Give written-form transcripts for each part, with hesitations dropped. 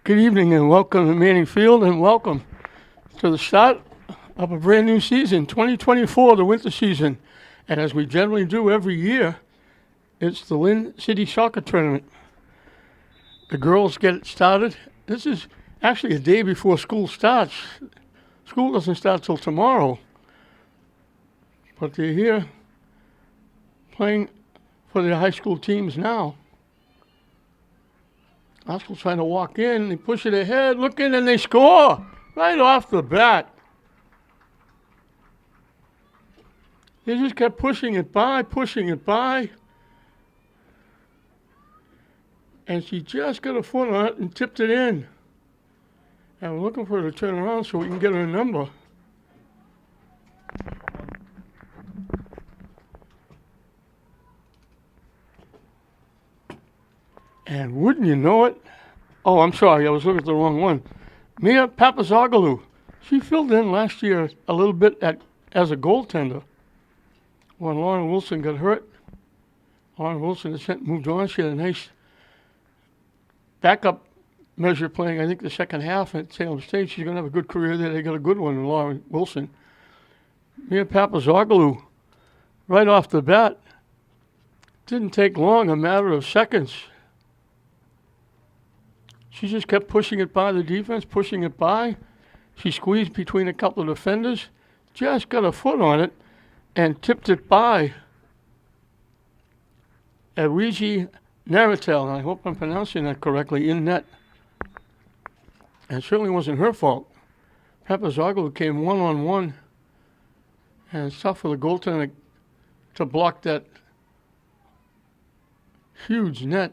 Good evening and welcome to Manning Field and welcome to the start of a brand new season, 2024, the winter season. And as we generally do every year, it's the Lynn City Soccer Tournament. The girls get it started. This is actually a day before school starts. School doesn't start till tomorrow. But they're here playing for their high school teams now. Oscar's trying to walk in, they push it ahead, look in, and they score right off the bat. They just kept pushing it by, and she just got a foot on it and tipped it in. And we're looking for her to turn around so we can get her number. And wouldn't you know it? Oh, I'm sorry, I was looking at the wrong one. Mia Papazoglou. She filled in last year a little bit as a goaltender when Lauren Wilson got hurt. Lauren Wilson has moved on. She had a nice backup measure playing, I think, the second half at Salem State. She's going to have a good career there. They got a good one in Lauren Wilson. Mia Papazoglou, right off the bat, didn't take long, a matter of seconds. She just kept pushing it by the defense, pushing it by. She squeezed between a couple of defenders, just got a foot on it, and tipped it by Luigi Naratel. I hope I'm pronouncing that correctly, in net. And it certainly wasn't her fault. Papazoglou came one-on-one, and it's tough for the goaltender to block that huge net.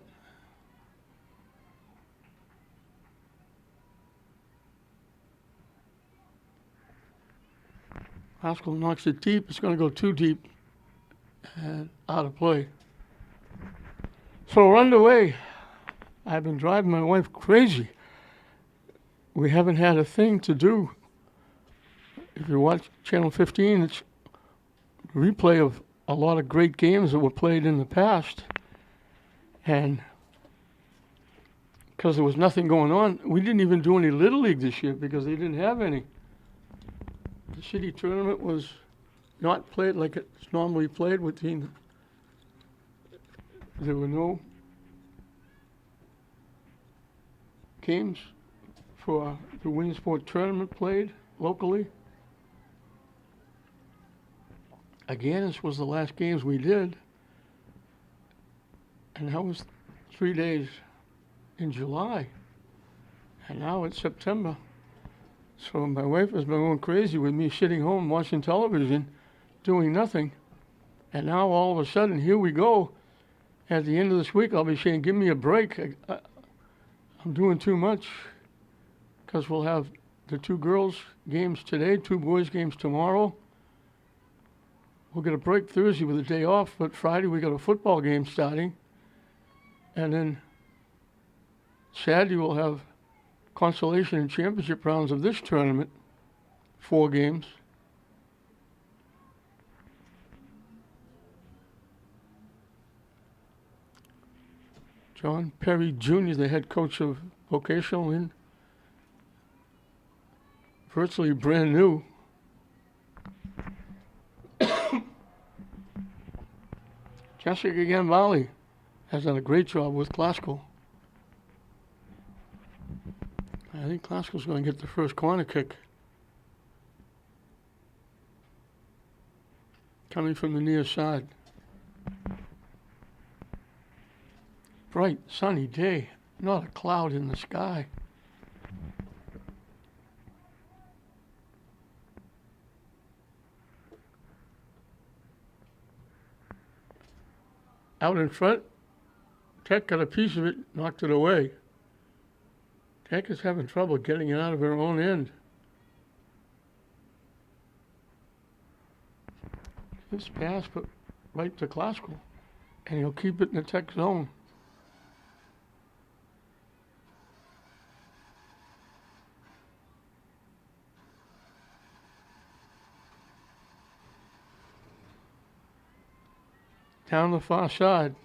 Haskell knocks it deep. It's going to go too deep and out of play. So we're underway. I've been driving my wife crazy. We haven't had a thing to do. If you watch Channel 15, it's a replay of a lot of great games that were played in the past. And because there was nothing going on, we didn't even do any Little League this year because they didn't have any. The city tournament was not played like it's normally played with teams. There were no games for the Williamsport tournament played locally. Again, this was the last games we did. And that was 3 days in July. And now it's September. So my wife has been going crazy with me sitting home watching television, doing nothing. And now all of a sudden, here we go. At the end of this week, I'll be saying, give me a break. I'm doing too much because we'll have the 2 girls games today, 2 boys games tomorrow. We'll get a break Thursday with a day off, but Friday we got a football game starting. And then Saturday we'll have consolation and championship rounds of this tournament, 4 games. John Perry Jr., the head coach of vocational, in virtually brand new. Jessica Gambale has done a great job with Glasgow. I think Glasgow's going to get the first corner kick. Coming from the near side. Bright, sunny day. Not a cloud in the sky. Out in front, Tech got a piece of it, knocked it away. Tech is having trouble getting it out of her own end. This pass, but right to Glasgow, and he'll keep it in the Tech zone. Down the far side.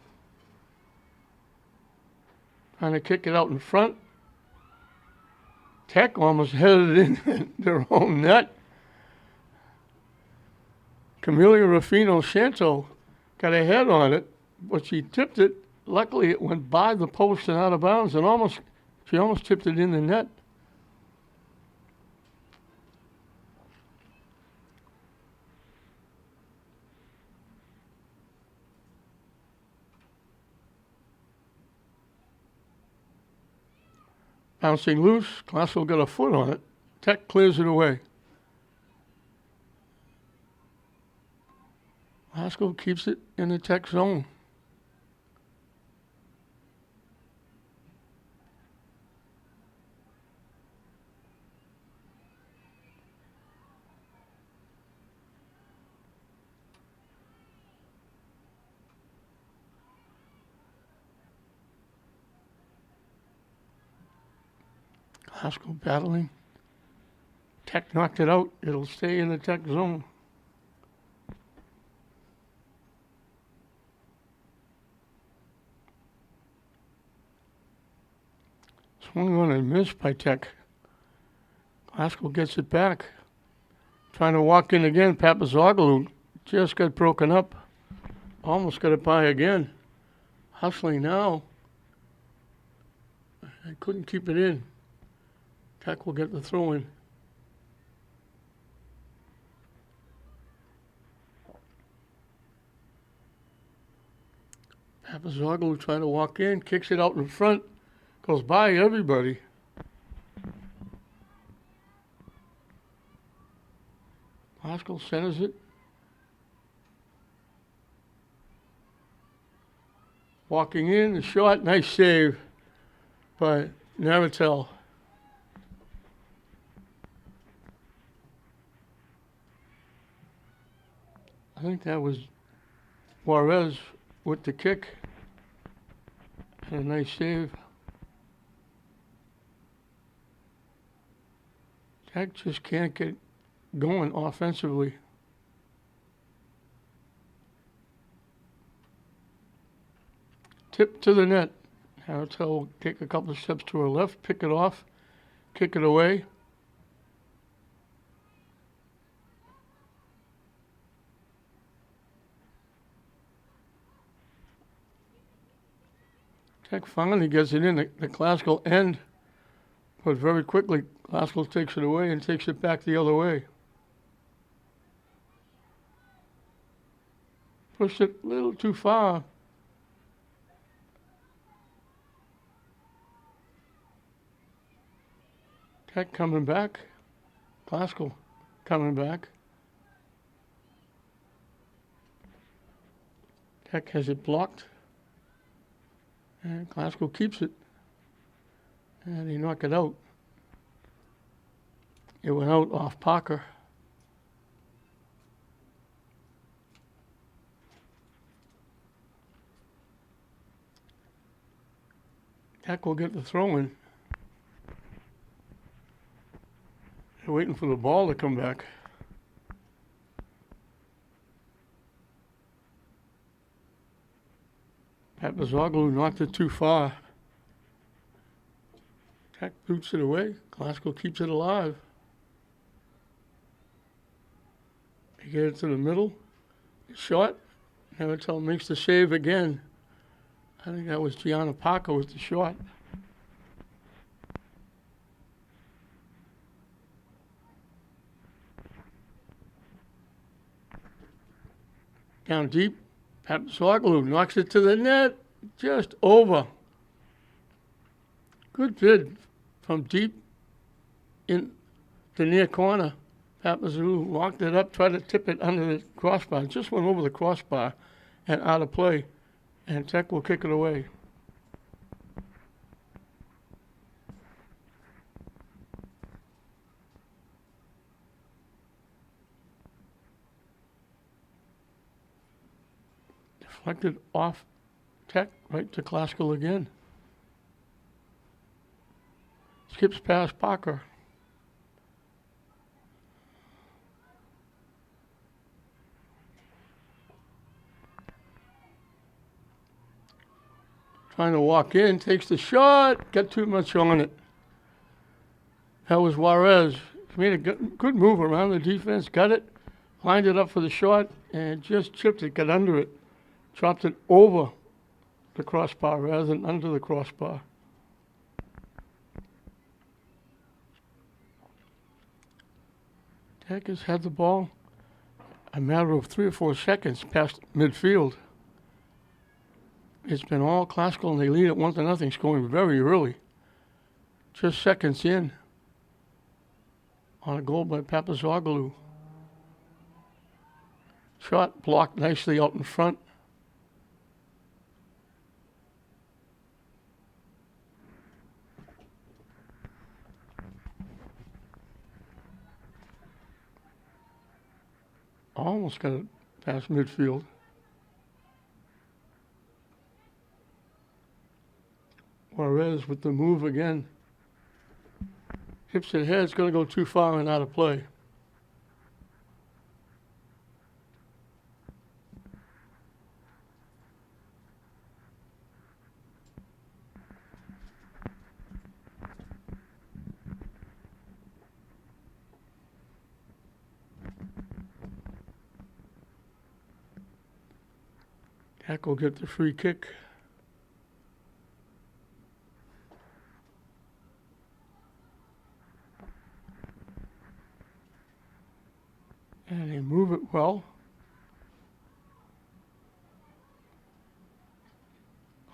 Trying to kick it out in front. Tech almost headed in their own net. Camelia Ruffino Shanto got a head on it, but she tipped it. Luckily, it went by the post and out of bounds, and she almost tipped it in the net. Bouncing loose, Glasgow got a foot on it. Tech clears it away. Glasgow keeps it in the Tech zone. Glasgow battling. Tech knocked it out. It'll stay in the Tech zone. Swung on and missed by Tech. Glasgow gets it back. Trying to walk in again. Papazoglou just got broken up. Almost got it by again. Hustling now. I couldn't keep it in. Tech will get the throw in. Papazoglou trying to walk in, kicks it out in front, goes by everybody. Glasgow centers it. Walking in, the shot, nice save by Naratel. I think that was Juarez with the kick. And a nice save. Tech just can't get going offensively. Tip to the net. Naratel will take a couple of steps to her left, pick it off, kick it away. Tech finally gets it in the Glasgow end, but very quickly Glasgow takes it away and takes it back the other way. Pushed it a little too far. Tech coming back. Glasgow coming back. Tech has it blocked. And Glasgow keeps it. And he knocked it out. It went out off Parker. Tech will get the throw in. They're waiting for the ball to come back. Papazoglou knocked it too far. Tech boots it away. Glasgow keeps it alive. They get it to the middle. Shot. Naratel makes the save again. I think that was Gianna Parker with the shot. Down deep. Papazoglou knocks it to the net. Just over. Good bid from deep in the near corner. Papazoglou locked it up, tried to tip it under the crossbar. Just went over the crossbar and out of play. And Tech will kick it away. Deflected off Tech, right to Glasgow again. Skips past Parker. Trying to walk in, takes the shot, got too much on it. That was Juarez. He made a good move around the defense, got it, lined it up for the shot, and just chipped it, got under it, dropped it over the crossbar rather than under the crossbar. Tech has had the ball a matter of 3 or 4 seconds past midfield. It's been all Classical, and they lead at 1-0, scoring very early. Just seconds in on a goal by Papazoglou. Shot blocked nicely out in front. Almost got it past midfield. Juarez with the move again. Hips it ahead, it's going to go too far and out of play. Jack will get the free kick. And they move it well.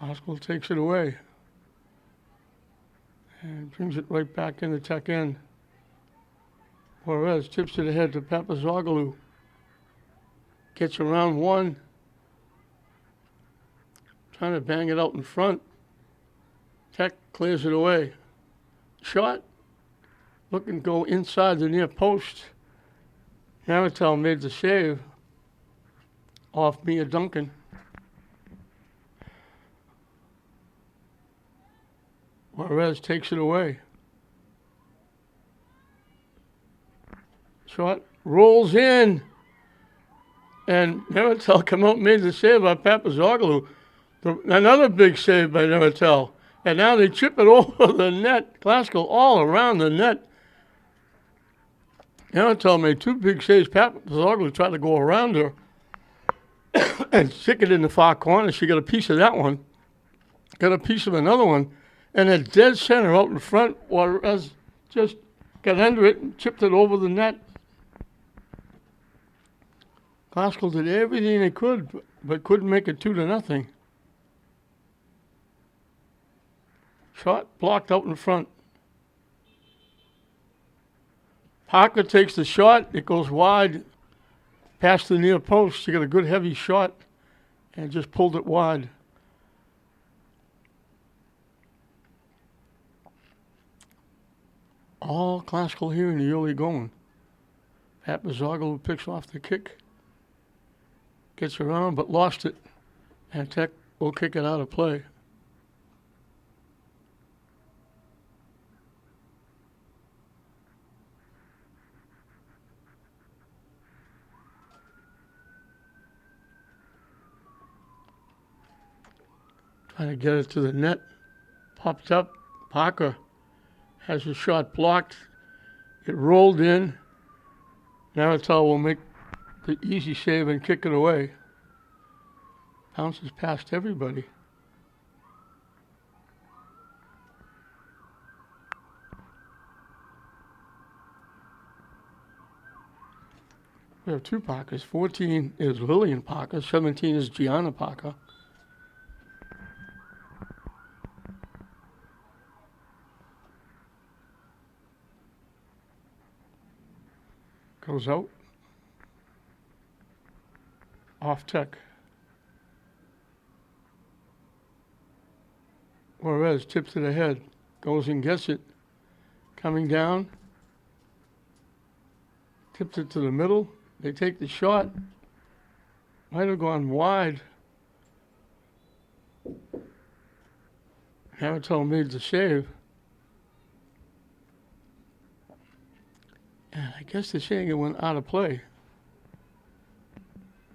Oscar takes it away and brings it right back in the Tech end. Juarez tips it ahead to Papazoglou. Gets around one. Trying to bang it out in front. Tech clears it away. Shot. Looking to go inside the near post. Naratel made the save off Mia Duncan. Juarez takes it away. Shot rolls in. And Naratel come out and made the save by Papazoglou. Another big save by Naratel. And now they chip it over the net. Classical all around the net. Naratel made 2 big saves. Papazoglou tried to go around her and stick it in the far corner. She got a piece of that one. Got a piece of another one. And at dead center out in front, Juarez just got under it and chipped it over the net. Classical did everything they could, but couldn't make it 2-0. Shot blocked out in front. Parker takes the shot. It goes wide past the near post. She got a good heavy shot and just pulled it wide. All Classical here in the early going. Papazoglou picks off the kick. Gets around but lost it. And Tech will kick it out of play. Trying to get it to the net. Popped up. Parker has a shot blocked. It rolled in. Naratel will make the easy save and kick it away. Bounces past everybody. We have 2 Parkers. 14 is Lillian Parker. 17 is Gianna Parker. Goes out. Off Tech. Juarez tips it ahead. Goes and gets it. Coming down. Tips it to the middle. They take the shot. Might have gone wide. Naratel made the save. And I guess they're saying it went out of play.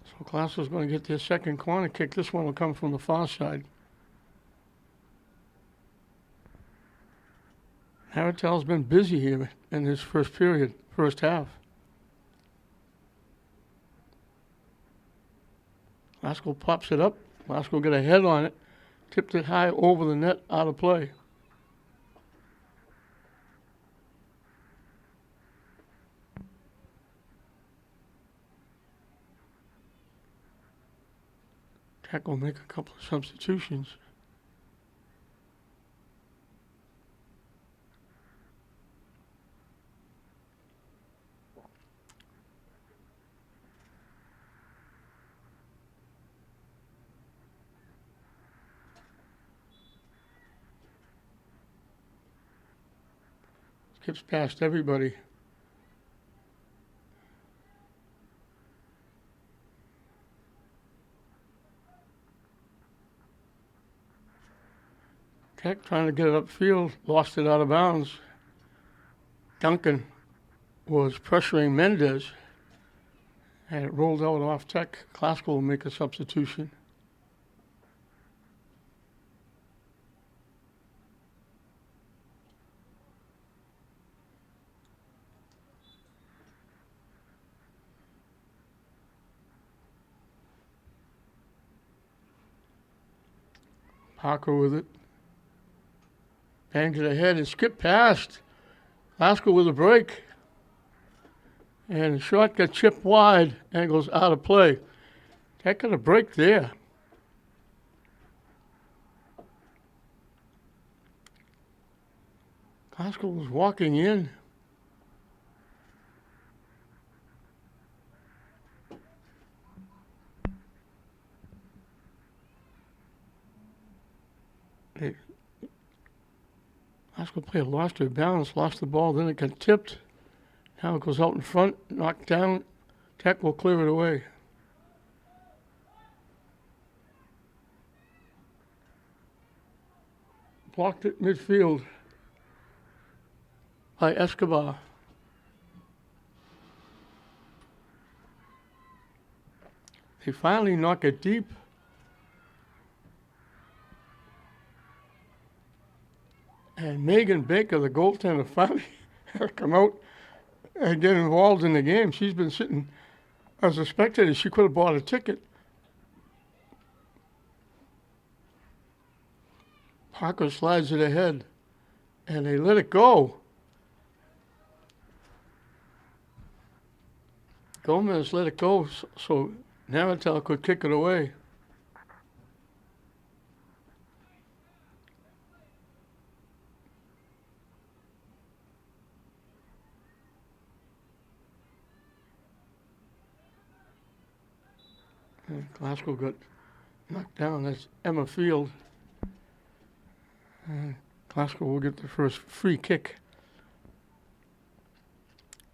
So Classical's going to get their second corner kick. This one will come from the far side. Haratel's been busy here in this first period, first half. Glasgow pops it up. Glasgow got a head on it, tipped it high over the net, out of play. Tech will make a couple of substitutions. Skips past everybody. Tech trying to get it upfield, lost it out of bounds. Duncan was pressuring Mendez, and it rolled out off Tech. Glasgow will make a substitution. Parker with it. Bangs it ahead and skip past. Glasgow with a break. And the shot got chipped wide and goes out of play. Tech got a break there. Glasgow was walking in. Glasgow player lost her balance, lost the ball, then it got tipped. Now it goes out in front, knocked down. Tech will clear it away. Blocked at midfield by Escobar. They finally knock it deep. And Megan Baker, the goaltender, finally come out and get involved in the game. She's been sitting as a spectator. She could have bought a ticket. Parker slides it ahead, and they let it go. Gomez let it go so Naratel could kick it away. And Glasgow got knocked down. That's Emma Field. Glasgow will get the first free kick.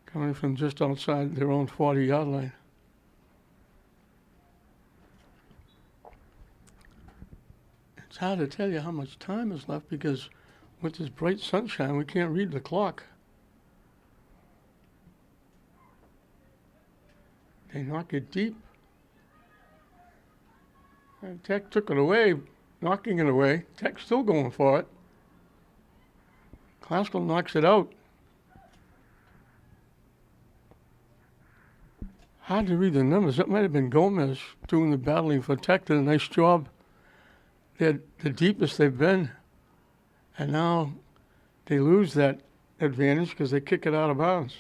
Coming from just outside their own 40-yard line. It's hard to tell you how much time is left because with this bright sunshine, we can't read the clock. They knock it deep. And Tech took it away, knocking it away. Tech's still going for it. Glasgow knocks it out. Hard to read the numbers. That might have been Gomez doing the battling for Tech. Did a nice job. They're the deepest they've been. And now they lose that advantage because they kick it out of bounds.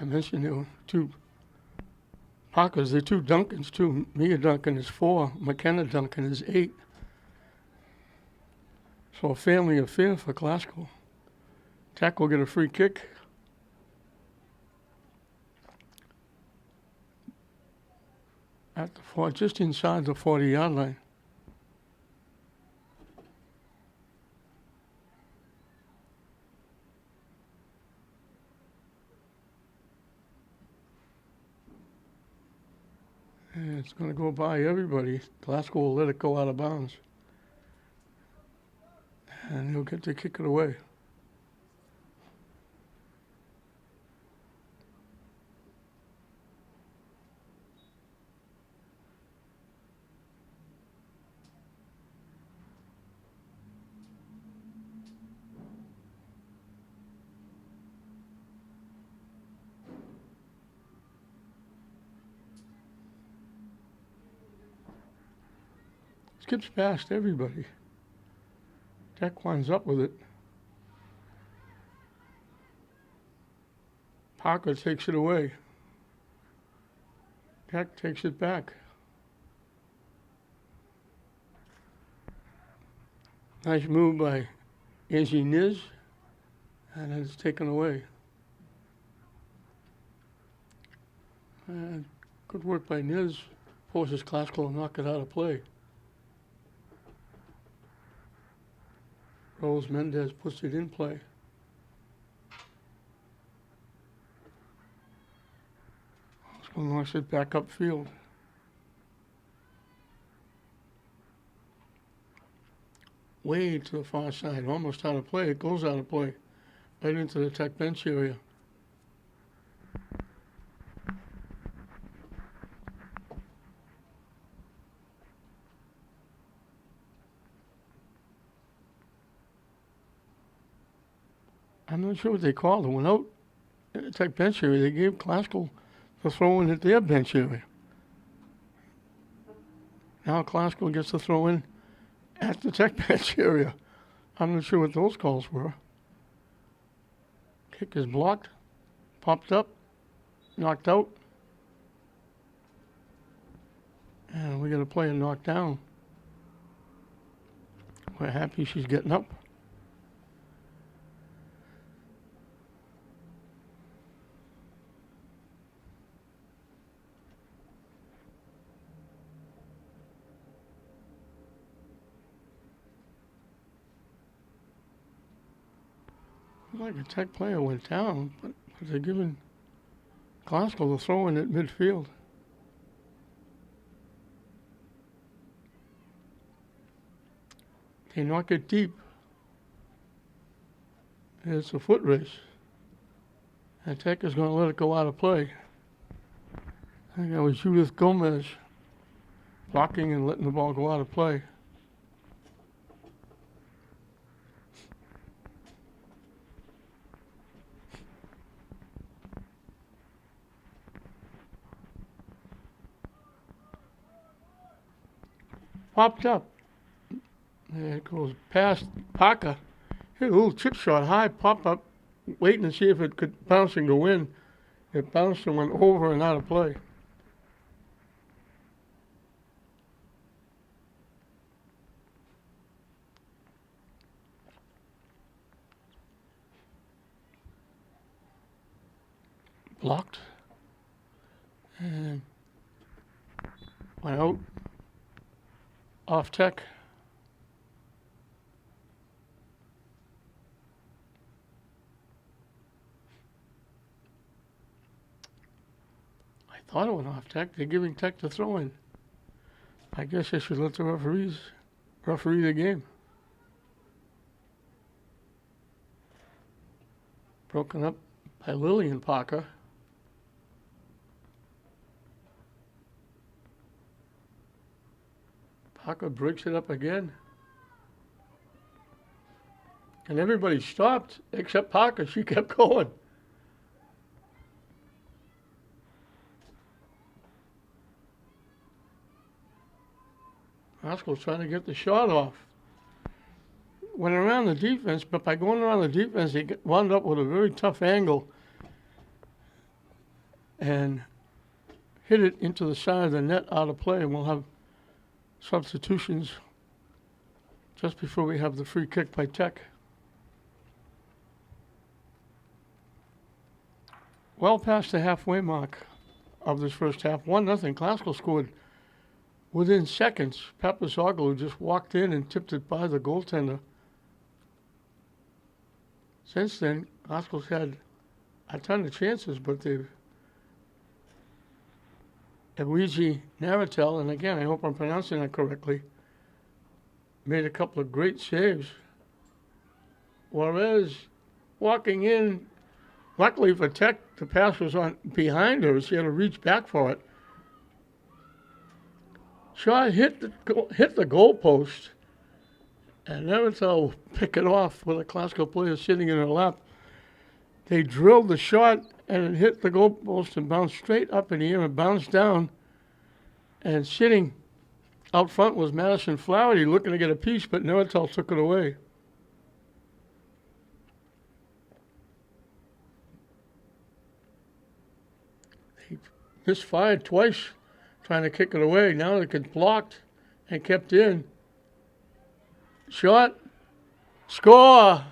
I mentioned there were two Parkers, there are two Duncans, too. Mia Duncan is 4, McKenna Duncan is 8. So a family affair for Glasgow. Tech will get a free kick. At the just inside the 40-yard line. And it's going to go by everybody. Glasgow will let it go out of bounds. And he'll get to kick it away. Skips past everybody. Tech winds up with it. Parker takes it away. Tech takes it back. Nice move by Angie Niz, and it's taken away. And good work by Niz. Forces Glasgow to knock it out of play. Rose Mendez puts it in play. Glasgow knocks it back upfield. Way to the far side, almost out of play. It goes out of play, right into the Tech bench area. I'm not sure what they called it. Went out in the Tech bench area. They gave Glasgow the throw in at their bench area. Now Glasgow gets the throw in at the Tech bench area. I'm not sure what those calls were. Kick is blocked, popped up, knocked out. And we got a player knocked down. We're happy she's getting up. Like a Tech player went down, but they're giving Glasgow the throw in at midfield. They knock it deep. It's a foot race. And Tech is going to let it go out of play. I think that was Judith Gomez blocking and letting the ball go out of play. Popped up. There it goes past Parker. Hit a little chip shot high, pop up, waiting to see if it could bounce and go in. It bounced and went over and out of play. Blocked. And went out. Off Tech. I thought it went off Tech. They're giving Tech the throw in. I guess I should let the referees referee the game. Broken up by Lillian Parker. Parker breaks it up again. And everybody stopped except Parker. She kept going. Glasgow's trying to get the shot off. Went around the defense, but by going around the defense, he wound up with a very tough angle and hit it into the side of the net out of play. And we'll have substitutions just before we have the free kick by Tech. Well past the halfway mark of this first half. 1-0. Glasgow scored within seconds. Papazoglu just walked in and tipped it by the goaltender. Since then, Glasgow's had a ton of chances, but they've Luigi Naratel, and again, I hope I'm pronouncing that correctly, made a couple of great saves. Juarez walking in, luckily for Tech, the pass was on behind her, so she had to reach back for it. Shot hit the goalpost, and Naratel pick it off with a classical player sitting in her lap. They drilled the shot, and it hit the goalpost and bounced straight up in the air and bounced down. And sitting out front was Madison Flaherty looking to get a piece, but Naratel took it away. They misfired twice trying to kick it away. Now it gets blocked and kept in. Shot. Score!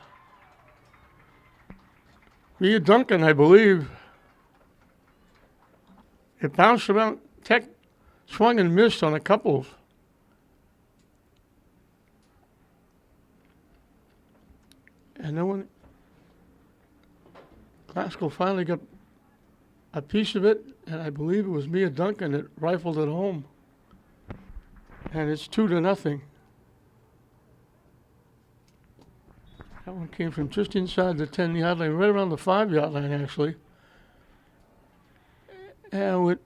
Mia Duncan, I believe. It bounced around. Tech swung and missed on a couple. And then when Glasgow finally got a piece of it, and I believe it was Mia Duncan that rifled it home. And it's 2-0. That one came from just inside the 10-yard line, right around the 5-yard line, actually. And with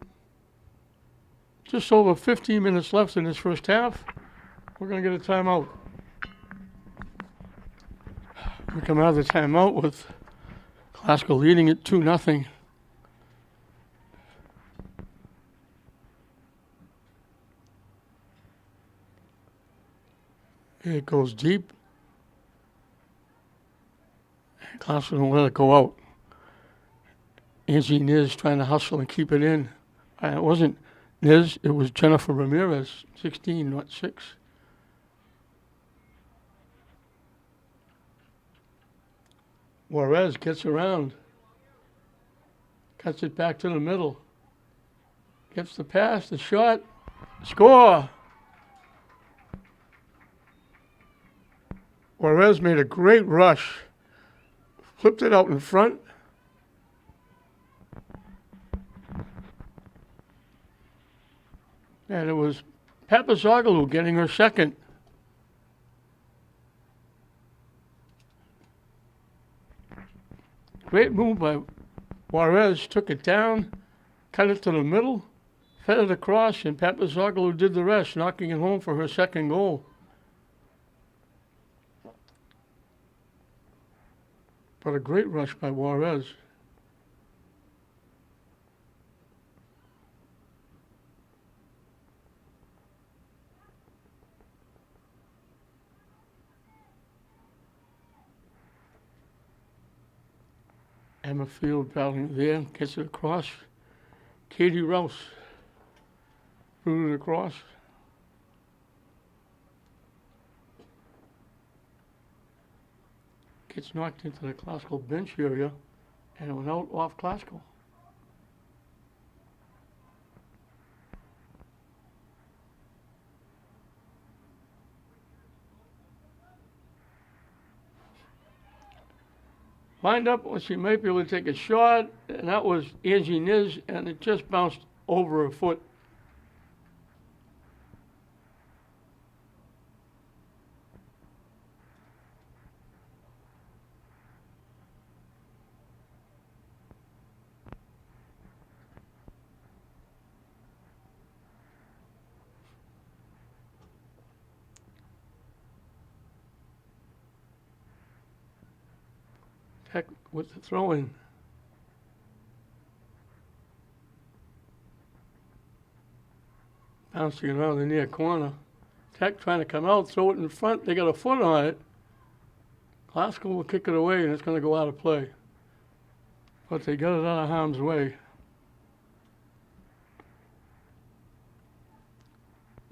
just over 15 minutes left in this first half, we're going to get a timeout. We come out of the timeout with Glasgow leading it 2-0. It goes deep. Glasgow don't let it go out. Angie Niz trying to hustle and keep it in. It wasn't Niz, it was Jennifer Ramirez, 16, not 6. Juarez gets around. Cuts it back to the middle. Gets the pass, the shot. Score! Juarez made a great rush. Flipped it out in front. And it was Papazoglou getting her second. Great move by Juarez. Took it down, cut it to the middle, fed it across, and Papazoglou did the rest, knocking it home for her second goal. But a great rush by Juarez. Emma Field battling there, gets it across. Katie Rouse threw it across. Gets knocked into the Glasgow bench area, and it went out off Glasgow. Lined up when she might be able to take a shot, and that was Angie Niz, and it just bounced over her foot. Tech with the throw-in. Bouncing around the near corner. Tech trying to come out, throw it in front. They got a foot on it. Glasgow will kick it away, and it's going to go out of play. But they got it out of harm's way.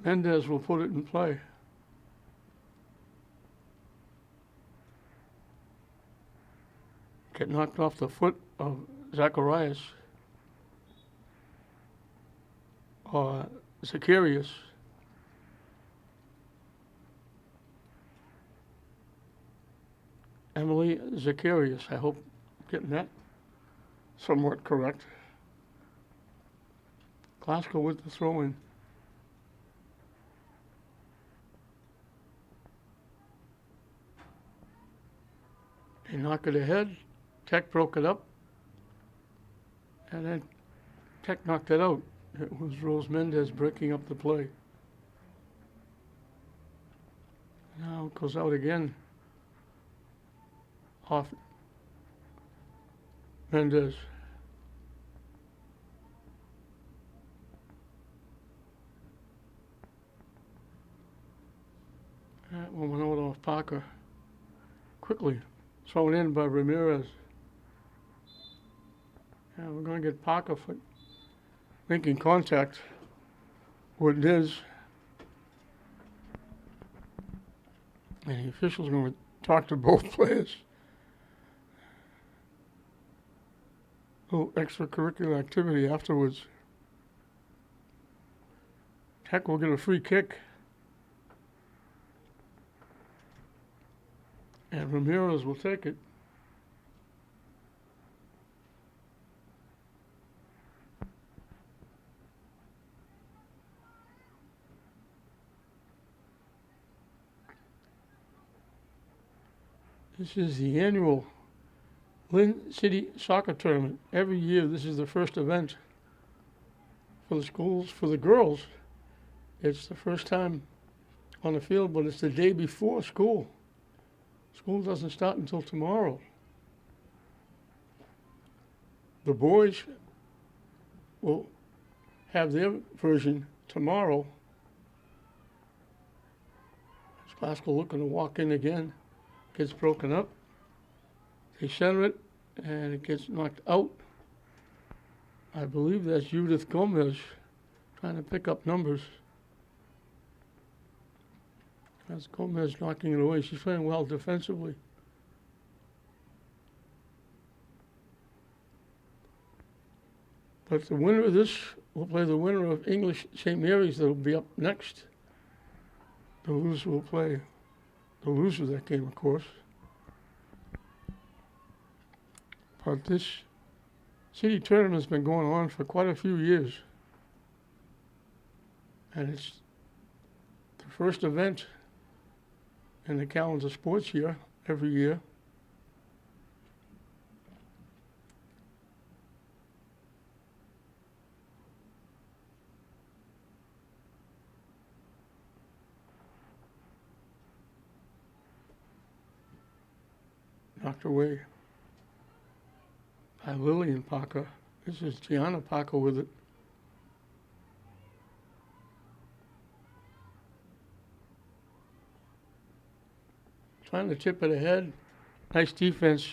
Mendez will put it in play. Get knocked off the foot of Zacharias or Zacharias. Emily Zacharias. I hope I'm getting that somewhat correct. Glasgow with the throw-in. They knock it ahead. Tech broke it up. And then Tech knocked it out. It was Rose Mendez breaking up the play. Now it goes out again. Off Mendez. That one went out off Parker. Quickly thrown in by Ramirez. And we're going to get Parker for making contact with Diz. And the official's going to talk to both players. A little extracurricular activity afterwards. Tech will get a free kick. And Ramirez will take it. This is the annual Lynn City Soccer Tournament. Every year, this is the first event for the schools. For the girls, it's the first time on the field, but it's the day before school. School doesn't start until tomorrow. The boys will have their version tomorrow. Glasgow looking to walk in again. Gets broken up. They center it, and it gets knocked out. I believe that's Judith Gomez trying to pick up numbers. That's Gomez knocking it away. She's playing well defensively. But the winner of this will play the winner of English St. Mary's that will be up next. The loser will play the loser of that game, of course. But this city tournament's been going on for quite a few years. And it's the first event in the calendar sports year, every year. Knocked away by Lillian Parker. This is Gianna Parker with it. Trying to tip it ahead. Nice defense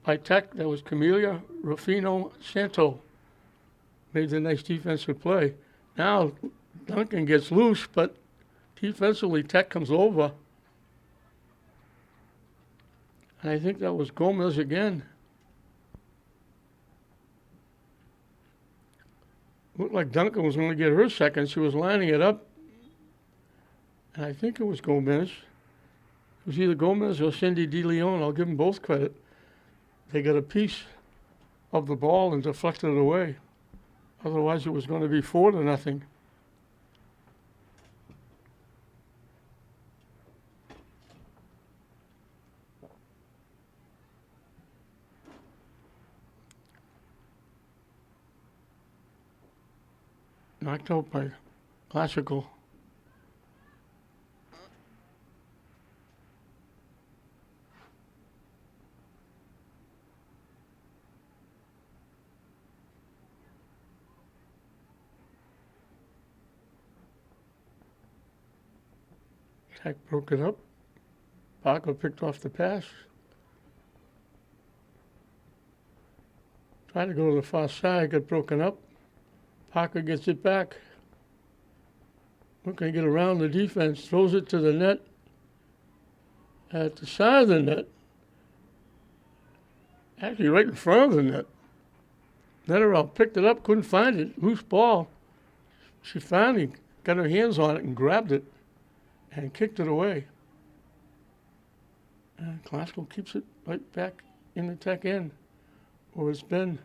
by Tech. That was Camelia Rufino Santo. Made the nice defensive play. Now Duncan gets loose, but defensively Tech comes over. And I think that was Gomez again. Looked like Duncan was going to get her second. She was lining it up. And I think it was Gomez. It was either Gomez or Cindy DeLeon. I'll give them both credit. They got a piece of the ball and deflected it away. Otherwise, it was going to be 4-0. Knocked out by Classical. Tech broke it up. Parker picked off the pass. Tried to go to the far side, got broken up. Parker gets it back. Looking to get around the defense, throws it to the net. At the side of the net. Actually right in front of the net. Netterell picked it up, couldn't find it. Loose ball. She finally got her hands on it and grabbed it and kicked it away. And Glasgow keeps it right back in the Tech end, where it's been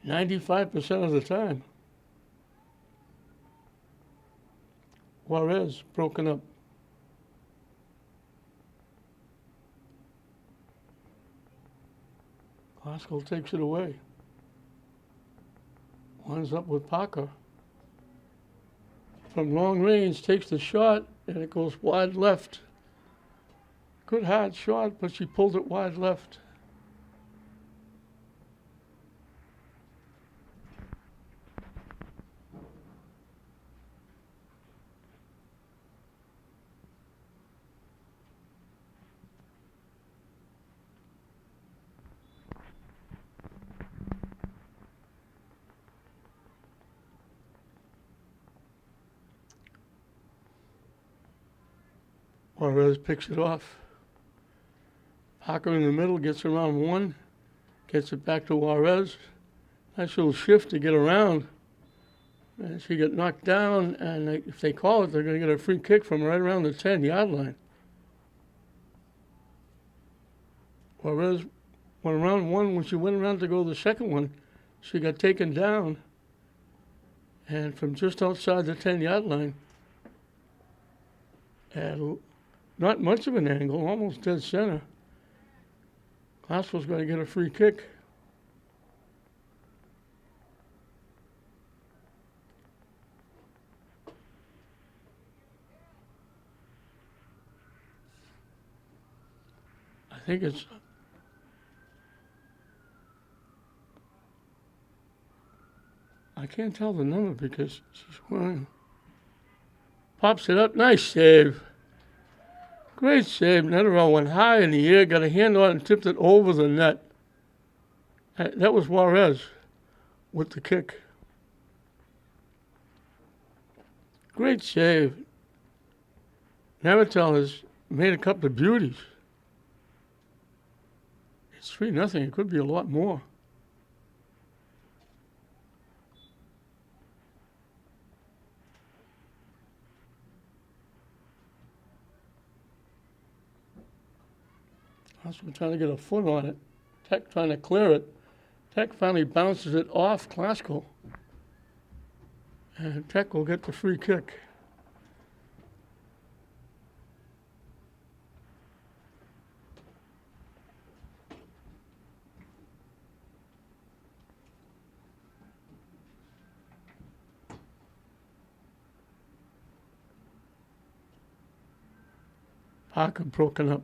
95% of the time. Juarez broken up. Glasgow takes it away. Winds up with Parker. From long range, takes the shot, and it goes wide left. Good hard shot, but she pulled it wide left. Juarez picks it off. Parker in the middle gets around one, gets it back to Juarez. Nice little shift to get around. And she got knocked down, and if they call it, they're going to get a free kick from right around the 10-yard line. Juarez went around one. When she went around to go to the second one, she got taken down. And from just outside the 10-yard line, at not much of an angle, almost dead center, Glasgow's going to get a free kick. I think it's I can't tell the number because she's wearing. Pops it up, nice save. Great save. Netterell went high in the air, got a hand on it, and tipped it over the net. That was Juarez with the kick. Great save. Netterell has made a couple of beauties. It's 3-0. It could be a lot more. Glasgow trying to get a foot on it. Tech trying to clear it. Tech finally bounces it off Glasgow. And Tech will get the free kick. Parker broken up.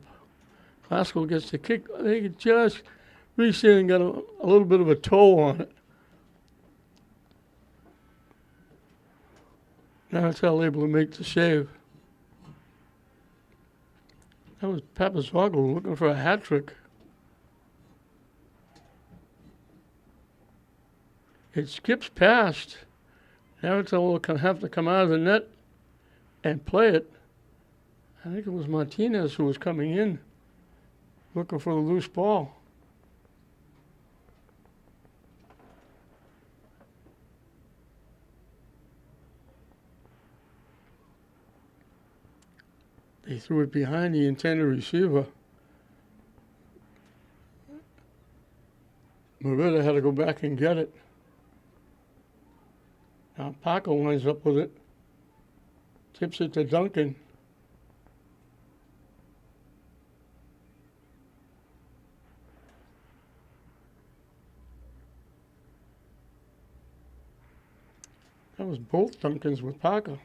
Glasgow gets the kick. They just reached in and got a little bit of a toe on it. Now it's able to make the save. That was Papazoglu looking for a hat trick. It skips past. Now it's will have to come out of the net and play it. I think it was Martinez who was coming in, looking for the loose ball. They threw it behind the intended receiver. Merida had to go back and get it. Now Parker winds up with it. Tips it to Duncan. That was both Duncans with Parker.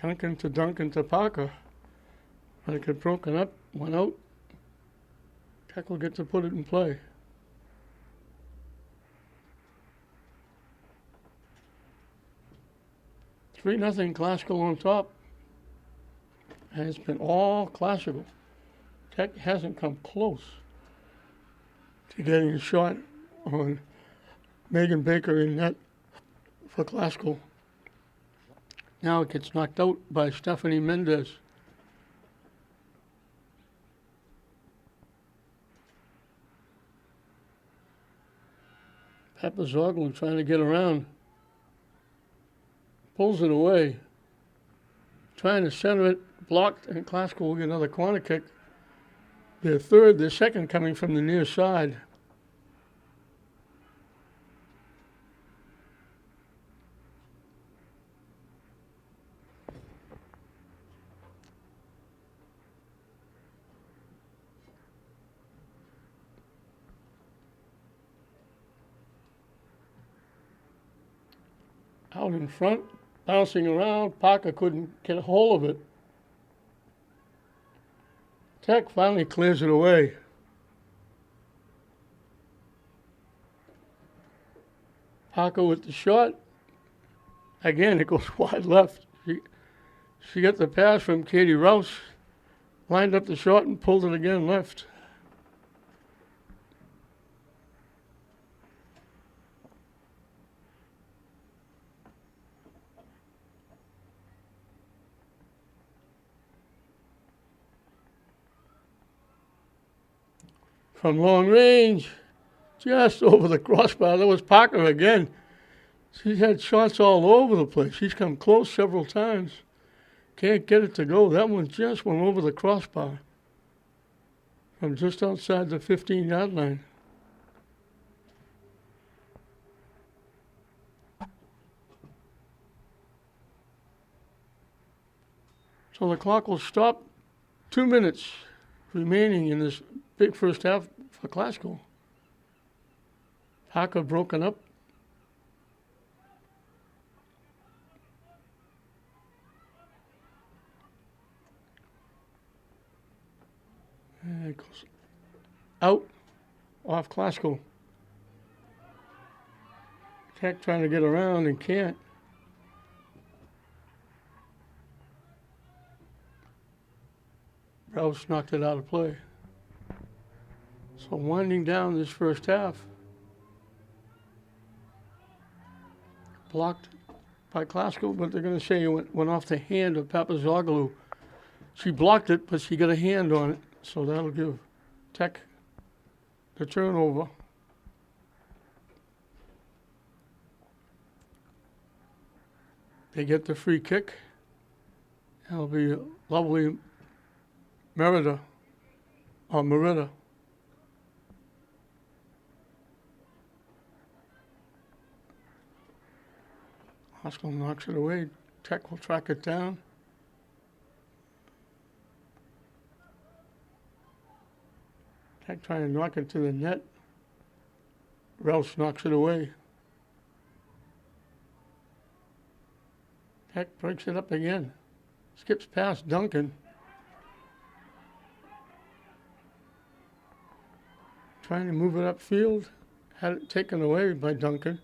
Duncan to Parker. But it got broken up, went out. Tech will get to put it in play. Three nothing Glasgow on top. And it's been all classical. Tech hasn't come close to getting a shot on Megan Baker in net for Glasgow. Now it gets knocked out by Stephanie Mendez. Papazoglu trying to get around. Pulls it away. Trying to center it, blocked, and Glasgow will get another corner kick. Their second coming from the near side. out in front, bouncing around. Parker couldn't get a hold of it. Tech finally clears it away. Parker with the shot. Again, it goes wide left. She got the pass from Katie Rouse, lined up the shot and pulled it again left. From long range, just over the crossbar. That was Parker again. She's had shots all over the place. She's come close several times. Can't get it to go. That one just went over the crossbar from just outside the 15-yard line. So the clock will stop. 2 minutes remaining in this big first half for Glasgow. Parker broken up. And it goes out off Glasgow. Tech trying to get around and can't. Rouse knocked it out of play. So winding down this first half, blocked by Glasgow, but they're going to say it went off the hand of Papazoglou. She blocked it, but she got a hand on it, so that'll give Tech the turnover. They get the free kick. That'll be a lovely Merida. Haskell knocks it away. Tech will track it down. Tech trying to knock it to the net. Rouse knocks it away. Tech breaks it up again. Skips past Duncan. Trying to move it upfield. Had it taken away by Duncan.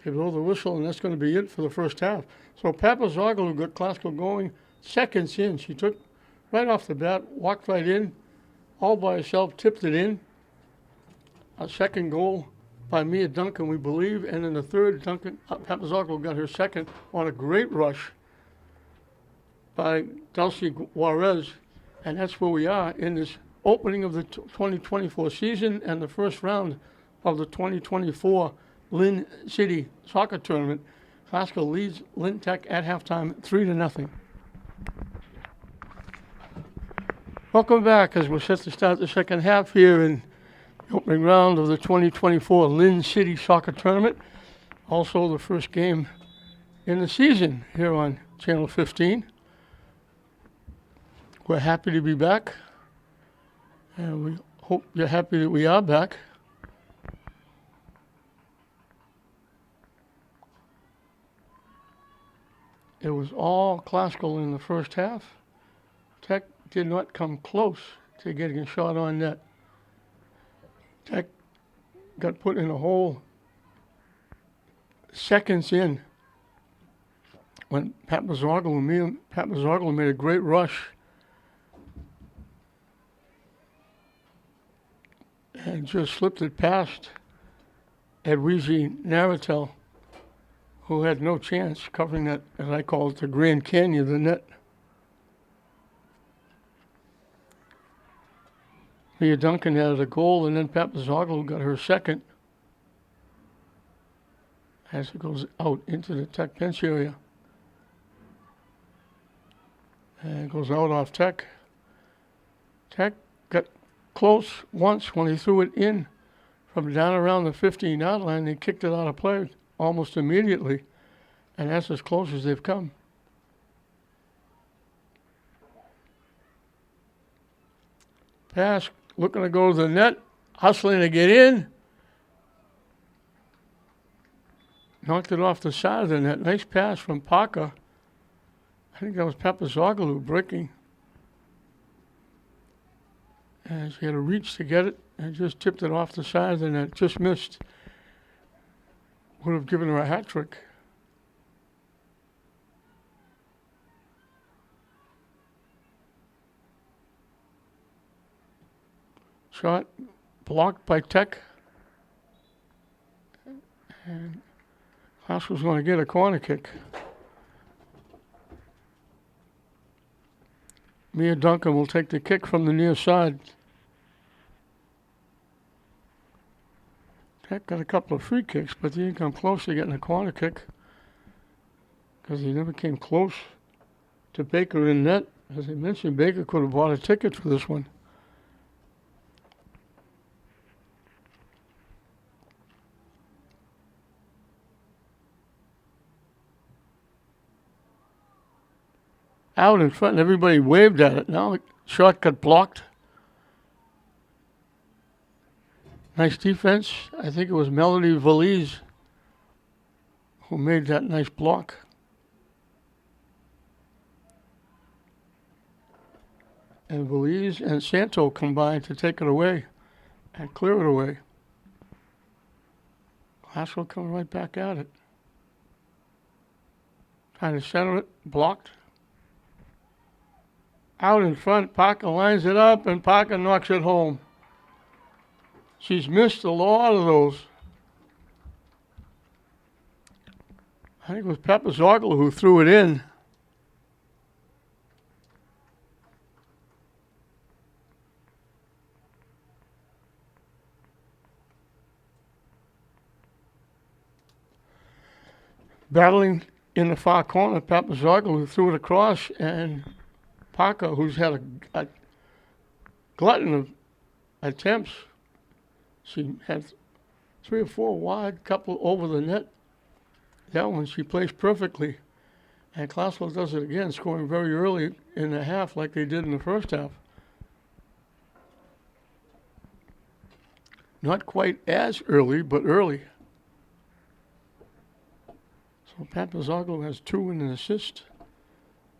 They blow the whistle, and that's going to be it for the first half. So Papazoglou got Glasgow going seconds in. She took right off the bat, walked right in, all by herself, tipped it in. A second goal by Mia Duncan, we believe, and in the third, Papazoglou got her second on a great rush by Dulcie Juarez, and that's where we are in this opening of the 2024 season and the first round of the 2024 Lynn City Soccer Tournament. Glasgow leads Lynn Tech at halftime 3-0. Welcome back as we're set to start the second half here in the opening round of the 2024 Lynn City Soccer Tournament. Also the first game in the season here on Channel 15. We're happy to be back, and we hope you're happy that we are back. It was all Glasgow in the first half. Tech did not come close to getting a shot on net. Tech got put in a hole seconds in when Papazoglou made a great rush and just slipped it past Edwige Naratel, who had no chance covering that, as I call it, the Grand Canyon of the net. Mia Duncan had a goal, and then Papazoglou got her second as it goes out into the Tech bench area. And it goes out off Tech. Tech got close once when he threw it in from down around the 15-yard line. They kicked it out of play almost immediately, and that's as close as they've come. Pass, looking to go to the net, hustling to get in. knocked it off the side of the net. Nice pass from Parker. I think that was Papazoglou breaking. And she had to reach to get it and just tipped it off the side of the net. Just missed. Would have given her a hat trick. Shot blocked by Tech. And Klaus was going to get a corner kick. Mia Duncan will take the kick from the near side. Tech got a couple of free kicks, but he didn't come close to getting a corner kick because he never came close to Baker in net. As I mentioned, Baker could have bought a ticket for this one. Out in front, and everybody waved at it. Now the shot got blocked. Nice defense. I think it was Melody Valise who made that nice block. And Valise and Santo combined to take it away and clear it away. Glasgow coming right back at it. Trying to center it, blocked. Out in front, Parker lines it up, and Parker knocks it home. She's missed a lot of those. I think it was Papazoglou who threw it in. Battling in the far corner, Papazoglou who threw it across, and Parker, who's had a glutton of attempts. She had 3 or 4 wide, couple over the net. That one she placed perfectly. And Klausel does it again, scoring very early in the half like they did in the first half. Not quite as early, but early. So Papazoglou has 2 and an assist.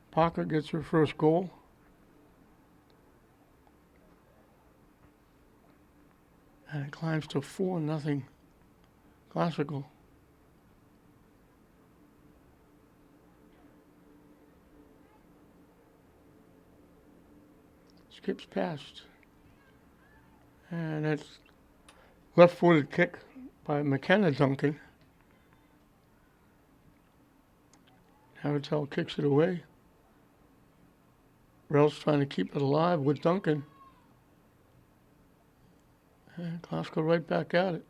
Parker gets her first goal. And it climbs to 4-0 Classical. Skips past. And it's left-footed kick by McKenna Duncan. Haratel kicks it away. Rell's trying to keep it alive with Duncan. And Glasgow right back at it.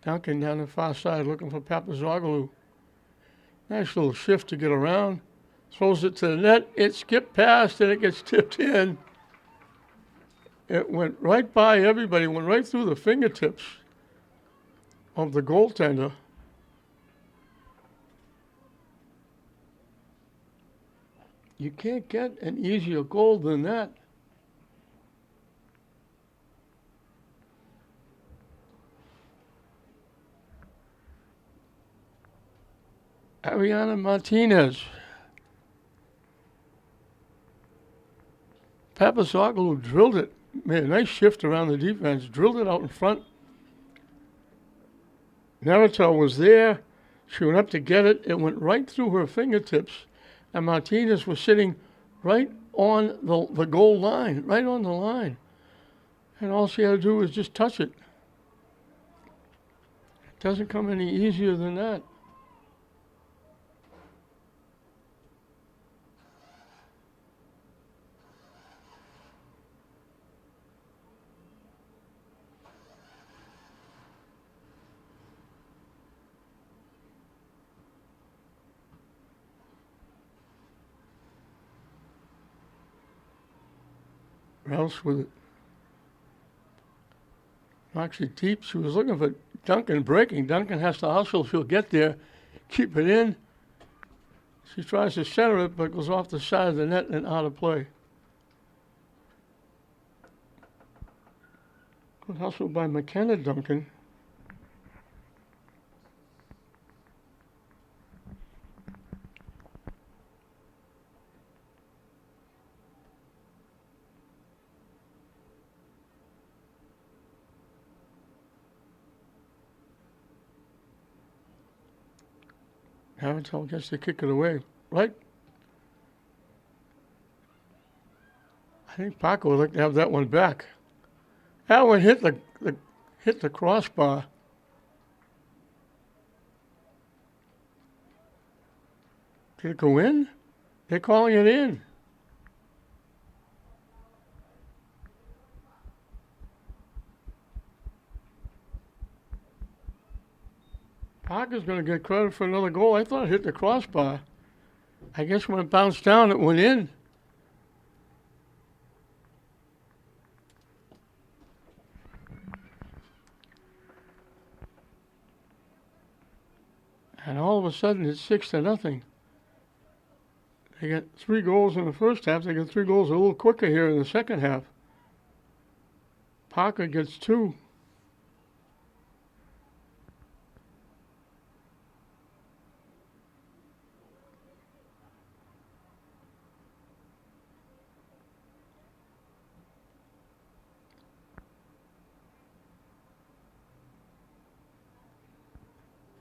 Duncan down the far side looking for Papazoglou. Nice little shift to get around. Throws it to the net. It skipped past and it gets tipped in. It went right by everybody, went right through the fingertips of the goaltender. You can't get an easier goal than that. Ariana Martinez. Papazoglou drilled it, made a nice shift around the defense, drilled it out in front. Naratel was there. She went up to get it. It went right through her fingertips. And Martinez was sitting right on the goal line, right on the line. And all she had to do was just touch it. It doesn't come any easier than that. Rouse with it. Actually deep. She was looking for Duncan breaking. Duncan has to hustle. She'll get there. Keep it in. She tries to center it, but goes off the side of the net and out of play. Good hustle by McKenna Duncan. Havertel gets to kick it away. Right? I think Paco would like to have that one back. That one hit the crossbar. Did it go in? They're calling it in. Parker's going to get credit for another goal. I thought it hit the crossbar. I guess when it bounced down, it went in. And all of a sudden, it's 6-0. They got 3 goals in the first half. They got 3 goals a little quicker here in the second half. Parker gets 2.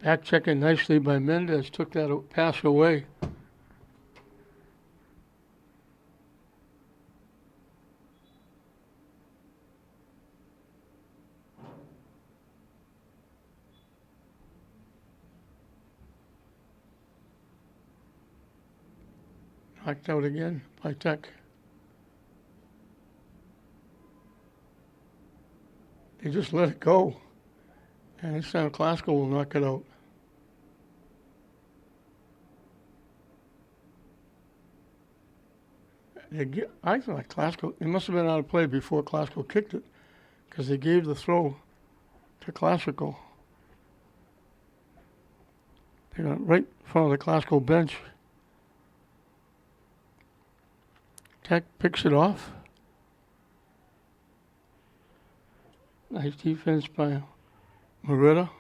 Back checking nicely by Mendez. Took that pass away. Knocked out again by Tech. They just let it go. And this time Glasgow will knock it out. I thought Glasgow, it must have been out of play before Glasgow kicked it, because they gave the throw to Glasgow. They got right in front of the Glasgow bench. Tech picks it off. Nice defense by Moretta.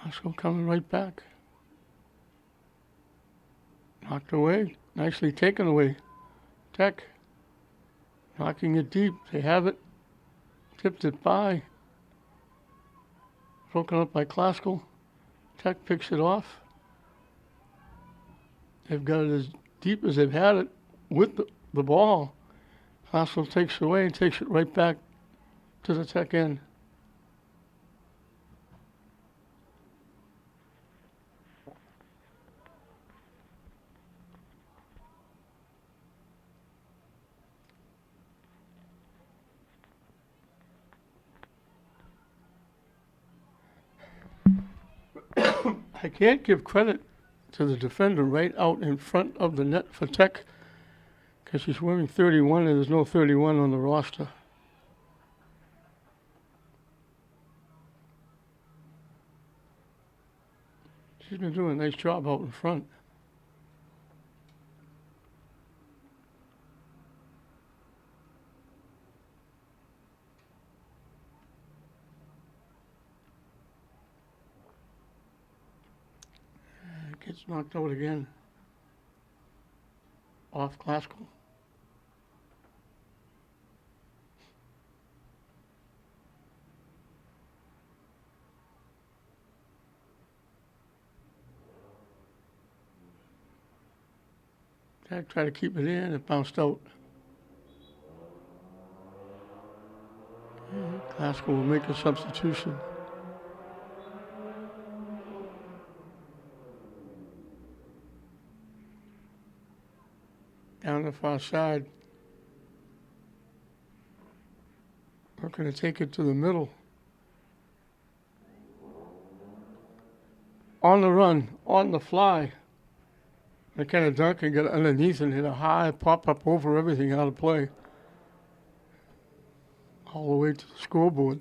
Glasgow coming right back. Knocked away. Nicely taken away. Tech knocking it deep. They have it. Tipped it by. Broken up by Glasgow. Tech picks it off. They've got it as deep as they've had it with the ball. Glasgow takes it away and takes it right back to the Tech end. I can't give credit to the defender right out in front of the net for Tech, because she's wearing 31 and there's no 31 on the roster. She's been doing a nice job out in front. Gets knocked out again. Off Glasgow. Jack tried to keep it in, it bounced out. Glasgow will make a substitution. Down the far side. We're going to take it to the middle. On the run, on the fly. McKenna Duncan got underneath and hit a high pop-up over everything out of play. All the way to the scoreboard.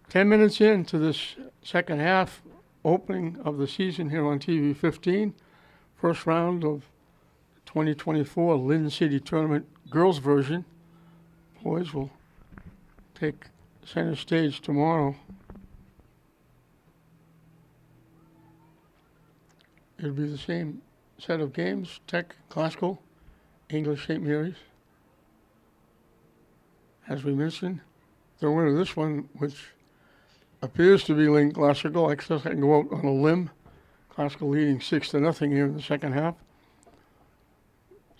"10 minutes into this second half, opening of the season here on TV 15. First round of 2024 Lynn City Tournament girls version. Boys will take center stage tomorrow. It'll be the same set of games: Tech, Classical, English, St. Mary's. As we mentioned, the winner of this one, which appears to be Lynn Classical, I guess I can go out on a limb. Classical leading 6-0 here in the second half.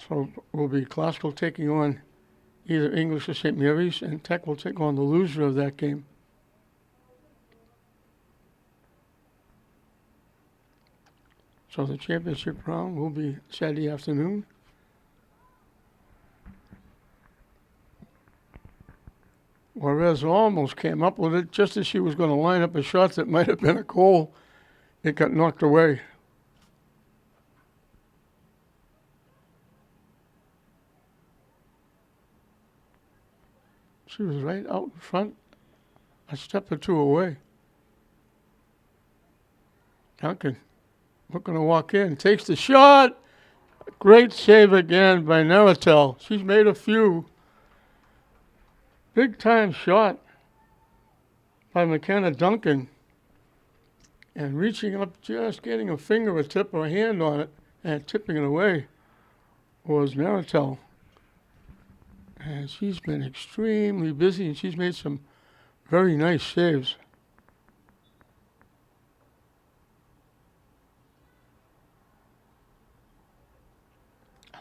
So it will be Classical taking on either English or St. Mary's, and Tech will take on the loser of that game. So the championship round will be Saturday afternoon. Juarez almost came up with it just as she was going to line up a shot that might have been a goal. It got knocked away. She was right out in front, a step or two away. Duncan looking to walk in, takes the shot. Great save again by Naratel. She's made a few. Big time shot by McKenna Duncan. And reaching up, just getting a finger, a tip, or a hand on it, and tipping it away was Naratel. And she's been extremely busy, and she's made some very nice saves.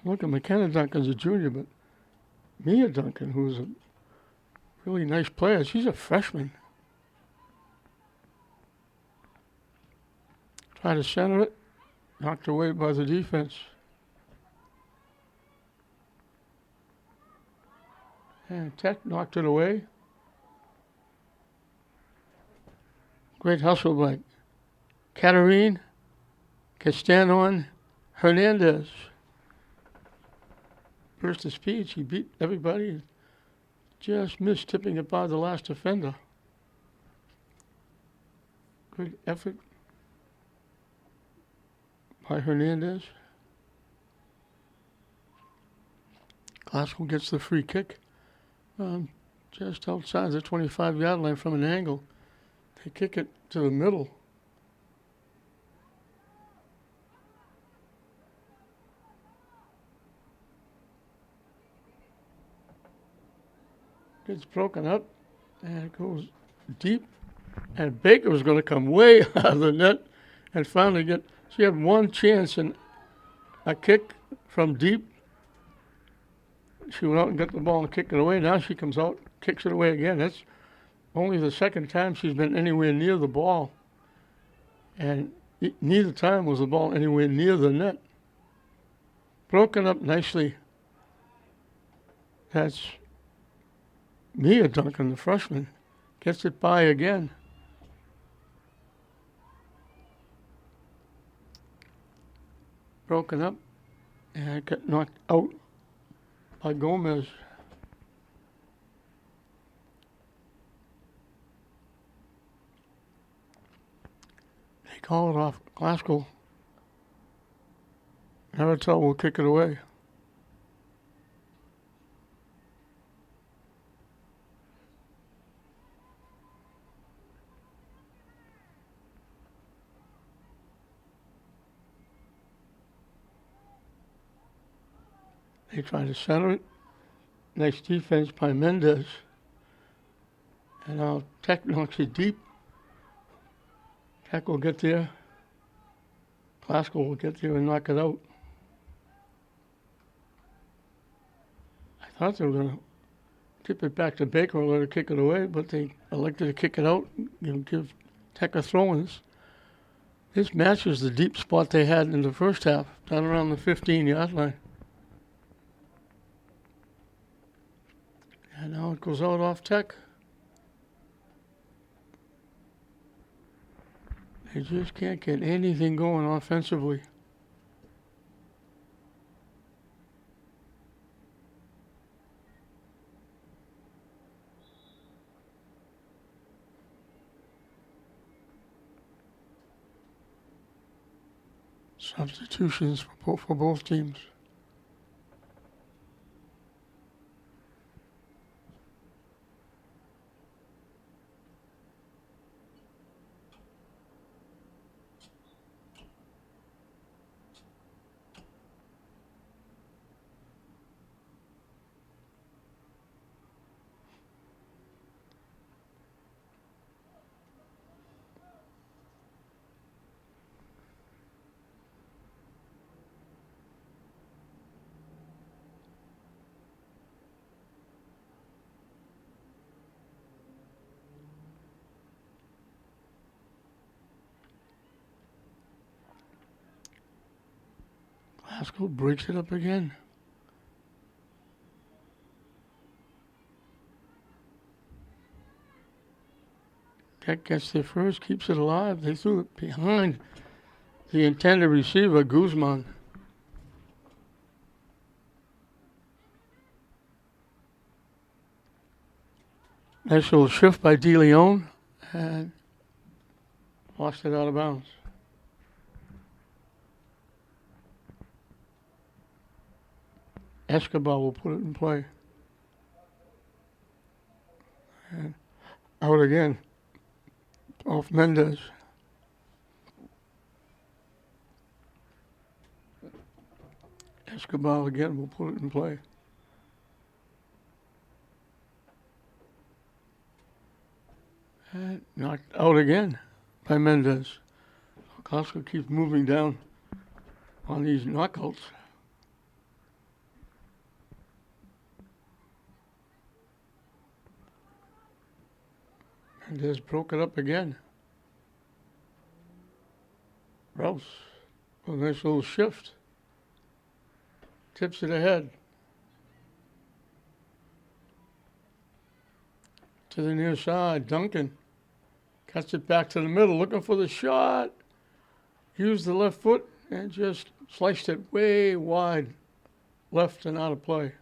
Look at McKenna Duncan's a junior, but Mia Duncan, who's a really nice player, she's a freshman. Try to center it, knocked away by the defense. And Tech knocked it away. Great hustle by Katarine Castanon Hernandez. Burst of speed, she beat everybody. Just missed tipping it by the last defender. Good effort by Hernandez. Classical gets the free kick. Just outside the 25-yard line from an angle. They kick it to the middle. Gets broken up, and it goes deep. And Baker was going to come way out of the net and finally get. She had one chance in a kick from deep. She went out and got the ball and kicked it away. Now she comes out, kicks it away again. That's only the second time she's been anywhere near the ball. And neither time was the ball anywhere near the net. Broken up nicely. That's Mia Duncan, the freshman. Gets it by again. Broken up. And it got knocked out by Gomez. They call it off Glasgow. Naratel will kick it away. They try to center it. Nice defense by Mendez. And now Tech knocks it deep. Tech will get there. Glasgow will get there and knock it out. I thought they were going to tip it back to Baker and let her kick it away, but they elected to kick it out, give Tech a throw-ins. This matches the deep spot they had in the first half, down around the 15-yard line. And now it goes out off Tech. They just can't get anything going offensively. Substitutions for both teams. Glasgow breaks it up again. Keck gets there first, keeps it alive. They threw it behind the intended receiver, Guzman. Nice little shift by De Leon and lost it out of bounds. Escobar will put it in play. And out again. Off Mendez. Escobar again will put it in play. And knocked out again by Mendez. Glasgow keeps moving down on these knockouts. Mendez broke it up again. Rouse, a nice little shift. Tips it ahead. To the near side, Duncan. Cuts it back to the middle, looking for the shot. Used the left foot and just sliced it way wide left and out of play.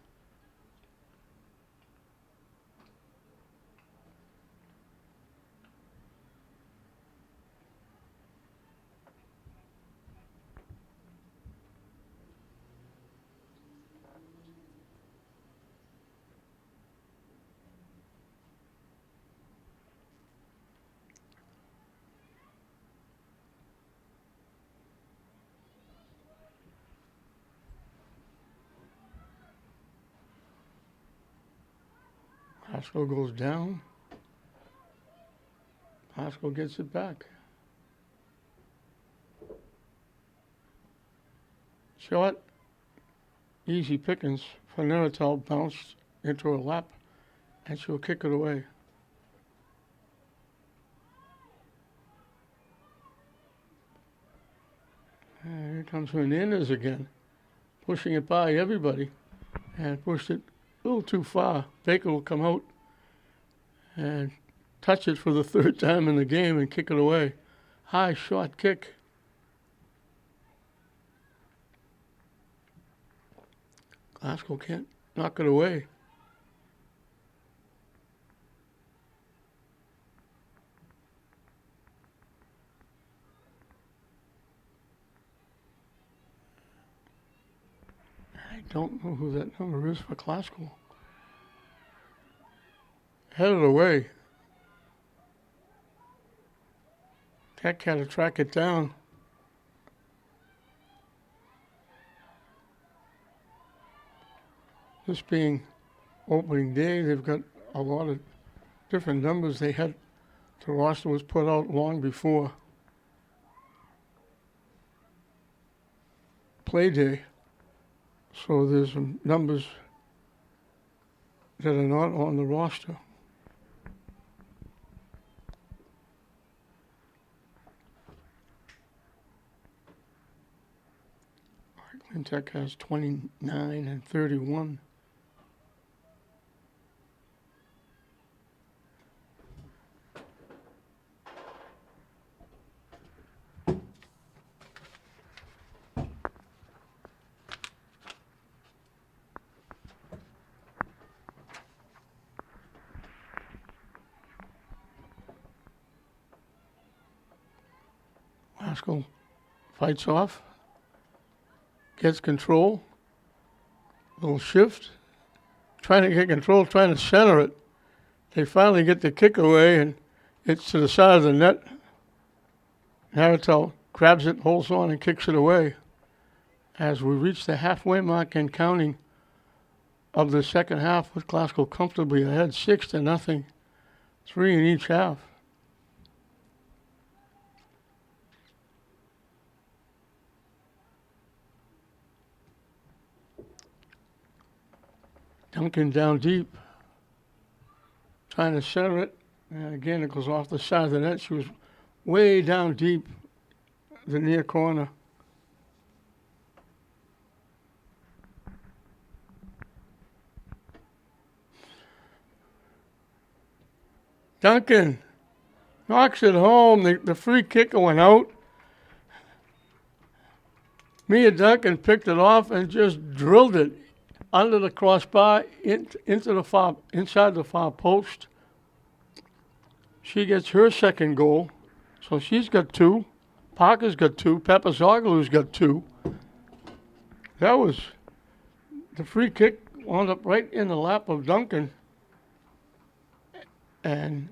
Pascal goes down. Pascal gets it back. Shot. Easy pickings. Fanerital bounced into her lap, and she'll kick it away. And here comes Hernandez again, pushing it by everybody, and pushed it a little too far. Baker will come out and touch it for the third time in the game and kick it away. High short kick. Glasgow can't knock it away. I don't know who that number is for Glasgow. Headed away. Tech had to track it down. This being opening day, they've got a lot of different numbers. They had, the roster was put out long before play day. So there's some numbers that are not on the roster. Lynn Tech has 29 and 31. Glasgow fights off. gets control, little shift, trying to get control, trying to center it. They finally get the kick away, and it's to the side of the net. Naratel grabs it, holds on, and kicks it away. As we reach the halfway mark and counting of the second half, with Glasgow comfortably ahead 6-0, 3 in each half. Duncan down deep, trying to center it, and again it goes off the side of the net. She was way down deep, the near corner. Duncan knocks it home. The free kicker went out. Mia Duncan picked it off and just drilled it under the crossbar into the far, inside the far post. She gets her second goal, so she's got 2. Parker's got 2. Papazoglu's got 2. That was the free kick, wound up right in the lap of Duncan, and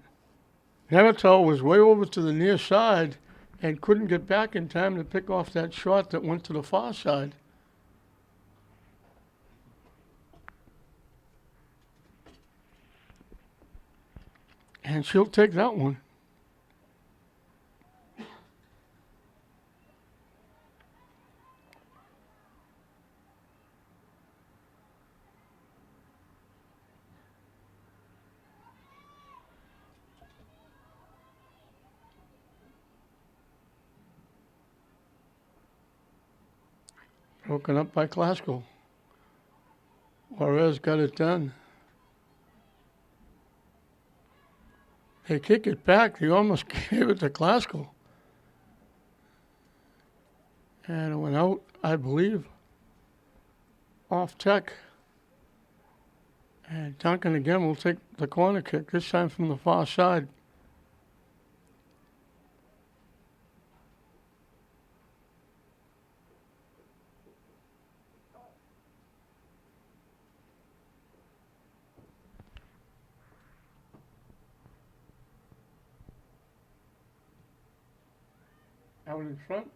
Naratel was way over to the near side and couldn't get back in time to pick off that shot that went to the far side. And she'll take that one. Broken up by Glasgow. Juarez got it done. They kick it back. They almost gave it to Glasgow. And it went out, I believe, off Tech. And Duncan again will take the corner kick, this time from the far side. Out in front,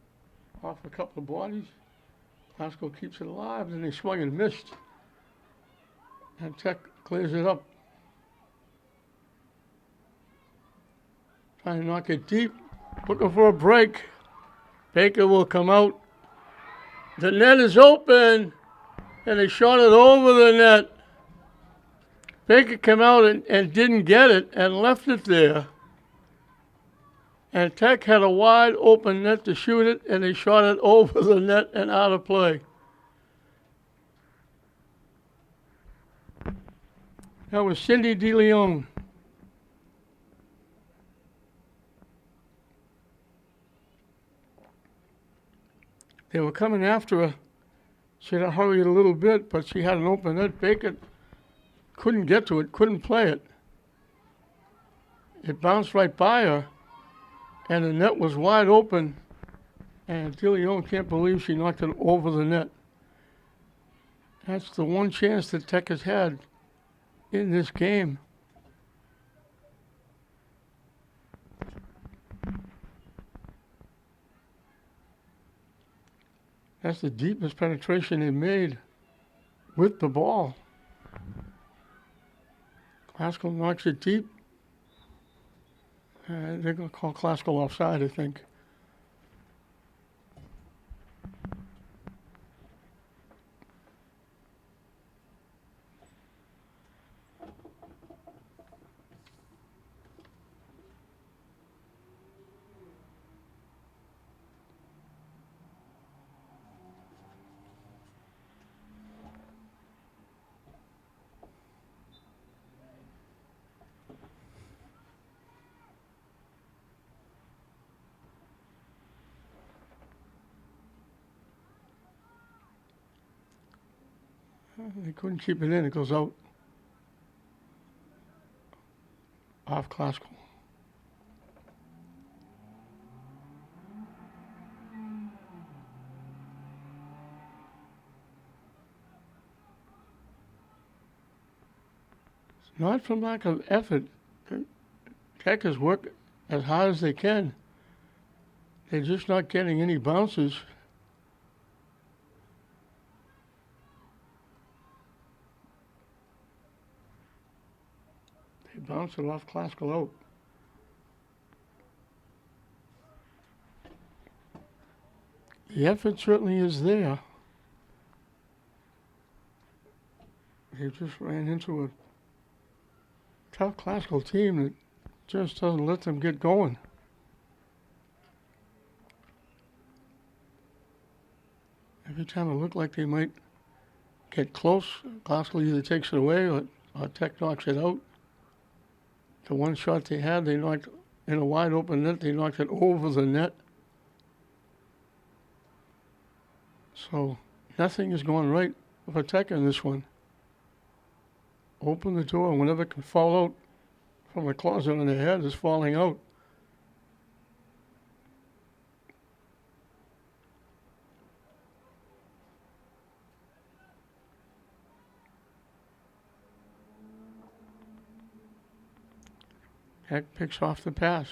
off a couple of bodies. Glasgow keeps it alive, then they swung and missed. And Tech clears it up. Trying to knock it deep, looking for a break. Baker will come out. The net is open, and they shot it over the net. Baker came out and didn't get it and left it there. And Tech had a wide open net to shoot it, and they shot it over the net and out of play. That was Cindy DeLeon. They were coming after her. She had to hurry it a little bit, but she had an open net. Baker couldn't get to it, couldn't play it. It bounced right by her, and the net was wide open, and DeLeon can't believe she knocked it over the net. That's the one chance that Tech has had in this game. That's the deepest penetration they made with the ball. Glasgow knocks it deep. They're going to call Glasgow offside, I think. They couldn't keep it in. It goes out off Glasgow. not from lack of effort. Tech has worked as hard as they can. They're just not getting any bounces. They bounce it off Classical out. The effort certainly is there. They just ran into a tough Classical team that just doesn't let them get going. Every time it looked like they might get close, Classical either takes it away or Tech knocks it out. The one shot they had, they knocked in a wide open net, they knocked it over the net. So nothing is going right for Tech in this one. Open the door, whatever can fall out from the closet on their head is falling out. Tech picks off the pass.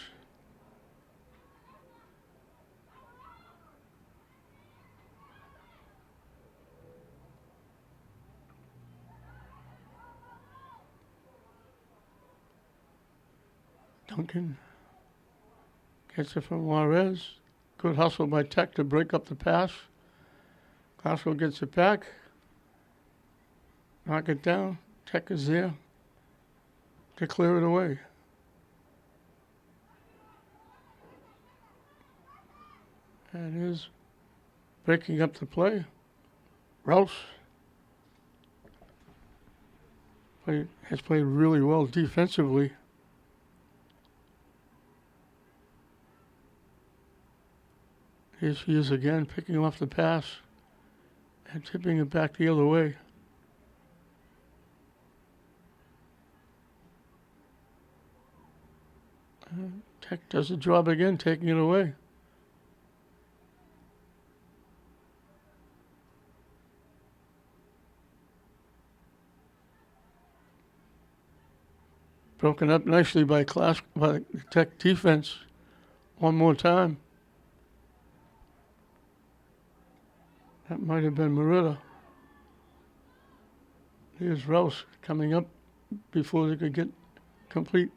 Duncan gets it from Juarez. Good hustle by Tech to break up the pass. Classical gets it back. Knock it down. Tech is there to clear it away. And is breaking up the play. Rouse has played really well defensively. Here she is again, picking off the pass and tipping it back the other way. Tech does the job again, taking it away. Broken up nicely by the Tech defense. One more time. That might have been Merida. Here's Rouse coming up before they could complete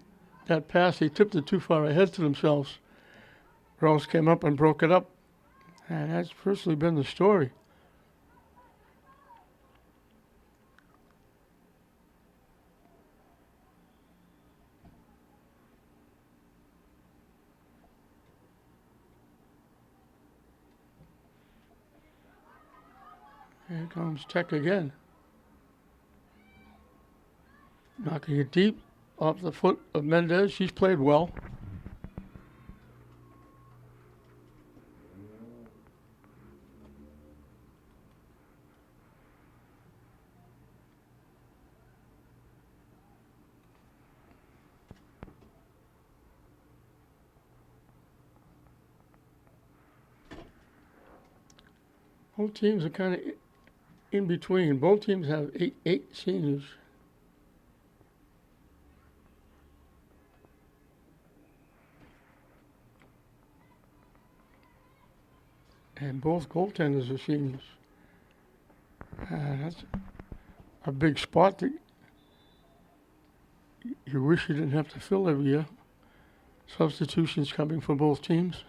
that pass. They tipped it too far ahead to themselves. Rouse came up and broke it up. And that's personally been the story. Here comes Tech again. Knocking it deep off the foot of Mendez. She's played well. Both teams are kind of in between. Both teams have eight seniors. And both goaltenders are seniors. That's a big spot that you wish you didn't have to fill every year. Substitutions coming for both teams.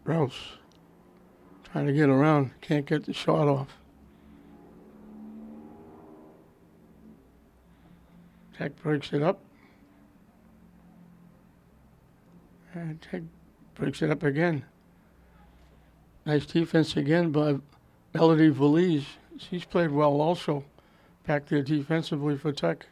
Rouse trying to get around, can't get the shot off. Tech breaks it up. And Tech breaks it up again. Nice defense again by Melody Valise. She's played well also back there defensively for Tech.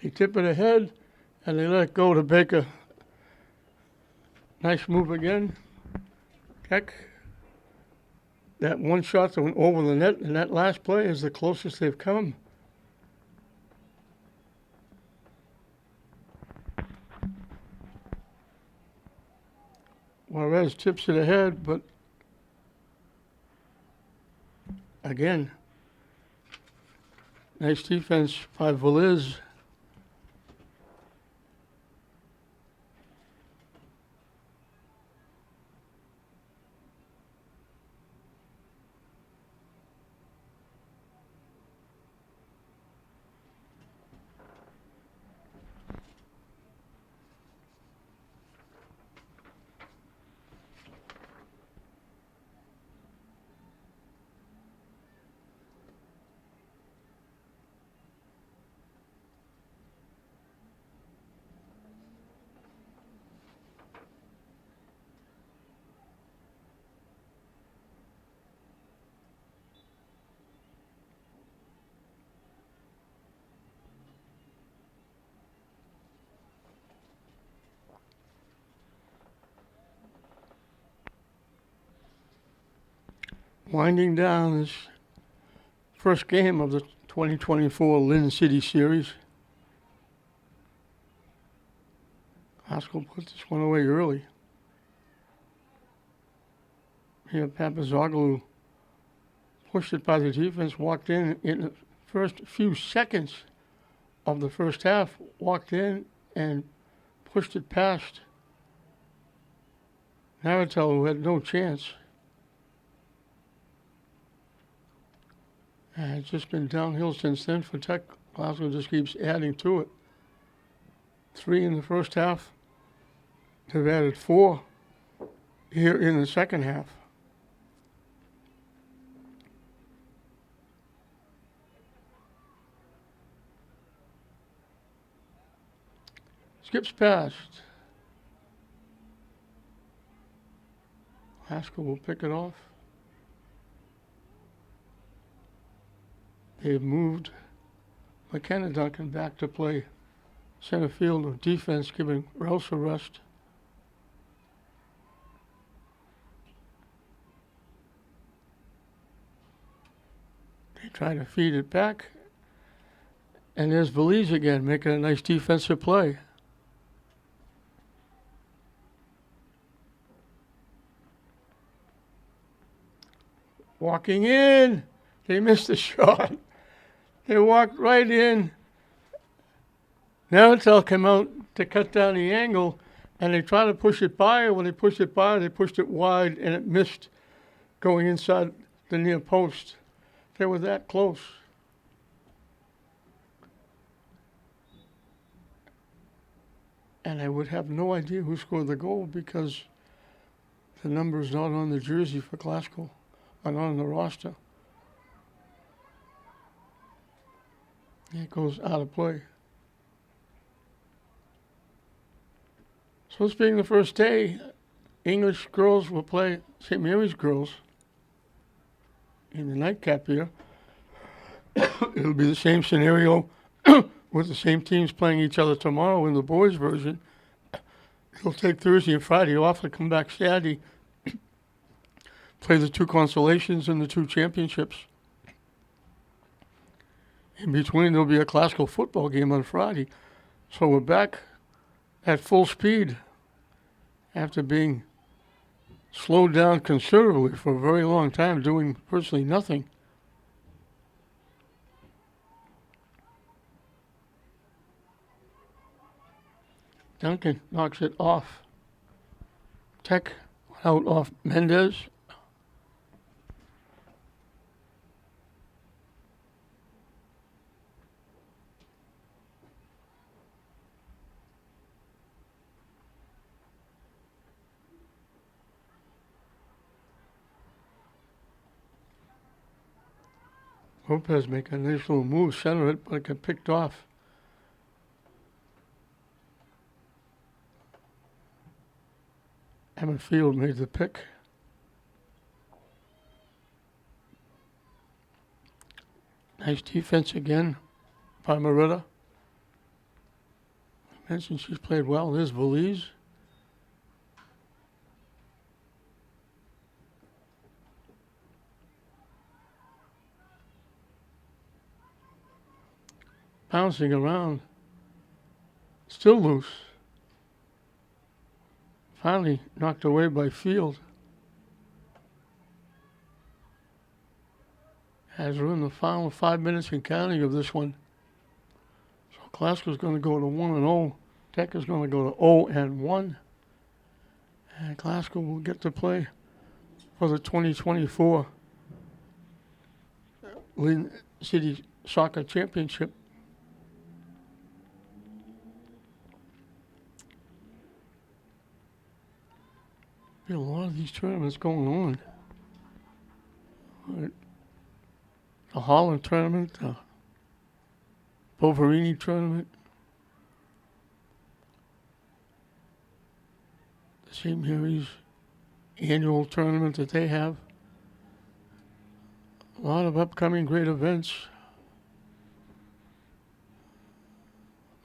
They tip it ahead, and they let it go to Baker. Nice move again. Tech. That one shot that went over the net, and that last play is the closest they've come. Juarez tips it ahead, but again, nice defense by Veliz. Winding down this first game of the 2024 Lynn City Series. Haskell put this one away early. Here, Papazoglu pushed it by the defense, walked in the first few seconds of the first half, walked in and pushed it past Naratel, who had no chance. And it's just been downhill since then for Tech. Glasgow just keeps adding to it. 3 in the first half. They've added 4 here in the second half. Skips past. Haskell will pick it off. They've moved McKenna Duncan back to play center field of defense, giving Rouse a rest. They try to feed it back. And there's Belize again, making a nice defensive play. Walking in. They missed the shot. They walked right in. Naratel came out to cut down the angle, and they tried to push it by. When they pushed it by, they pushed it wide, and it missed going inside the near post. They were that close. And I would have no idea who scored the goal because the number is not on the jersey for Glasgow, or not on the roster. It goes out of play. So this being the first day, English girls will play St. Mary's girls in the nightcap here. It'll be the same scenario with the same teams playing each other tomorrow in the boys' version. It'll take Thursday and Friday off to come back Saturday, play the 2 consolations and the 2 championships. In between, there'll be a classical football game on Friday. So we're back at full speed after being slowed down considerably for a very long time, doing virtually nothing. Duncan knocks it off. Tech out off Mendez. Lopez making a nice little move, center it, but it got picked off. Emmett Field made the pick. Nice defense again by Maritta. I mentioned she's played well. There's Valise. Bouncing around. Still loose. Finally knocked away by Field. As we're in the final 5 minutes and counting of this one. So Glasgow's going to go to 1-0. Tech is going to go to 0-1. And Glasgow will get to play for the 2024 Lynn City Soccer Championship. Be a lot of these tournaments going on. The Holland tournament, the Boverini tournament, the St. Mary's annual tournament that they have. A lot of upcoming great events.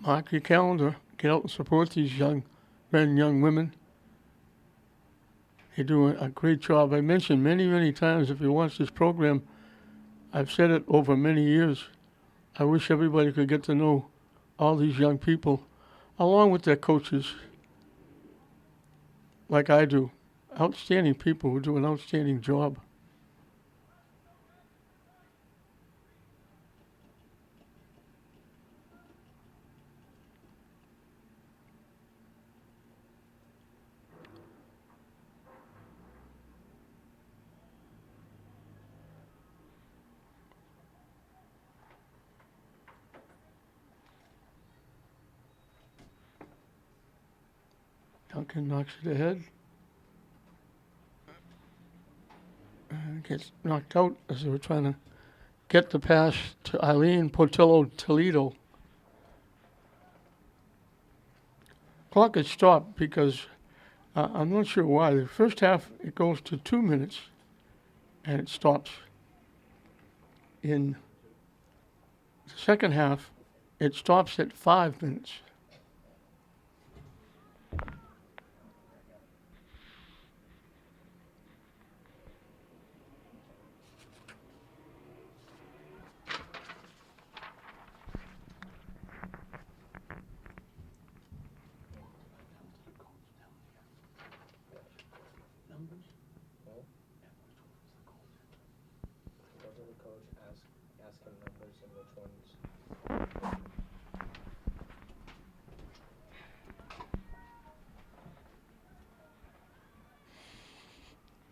Mark your calendar. Get out and support these young men, young women. They do a great job. I mentioned many, many times, if you watch this program, I've said it over many years. I wish everybody could get to know all these young people, along with their coaches, like I do. Outstanding people who do an outstanding job. Duncan knocks it ahead. And gets knocked out as they were trying to get the pass to Eileen Portillo Toledo. Clock is stopped because I'm not sure why. The first half it goes to 2 minutes and it stops. In the second half it stops at 5 minutes.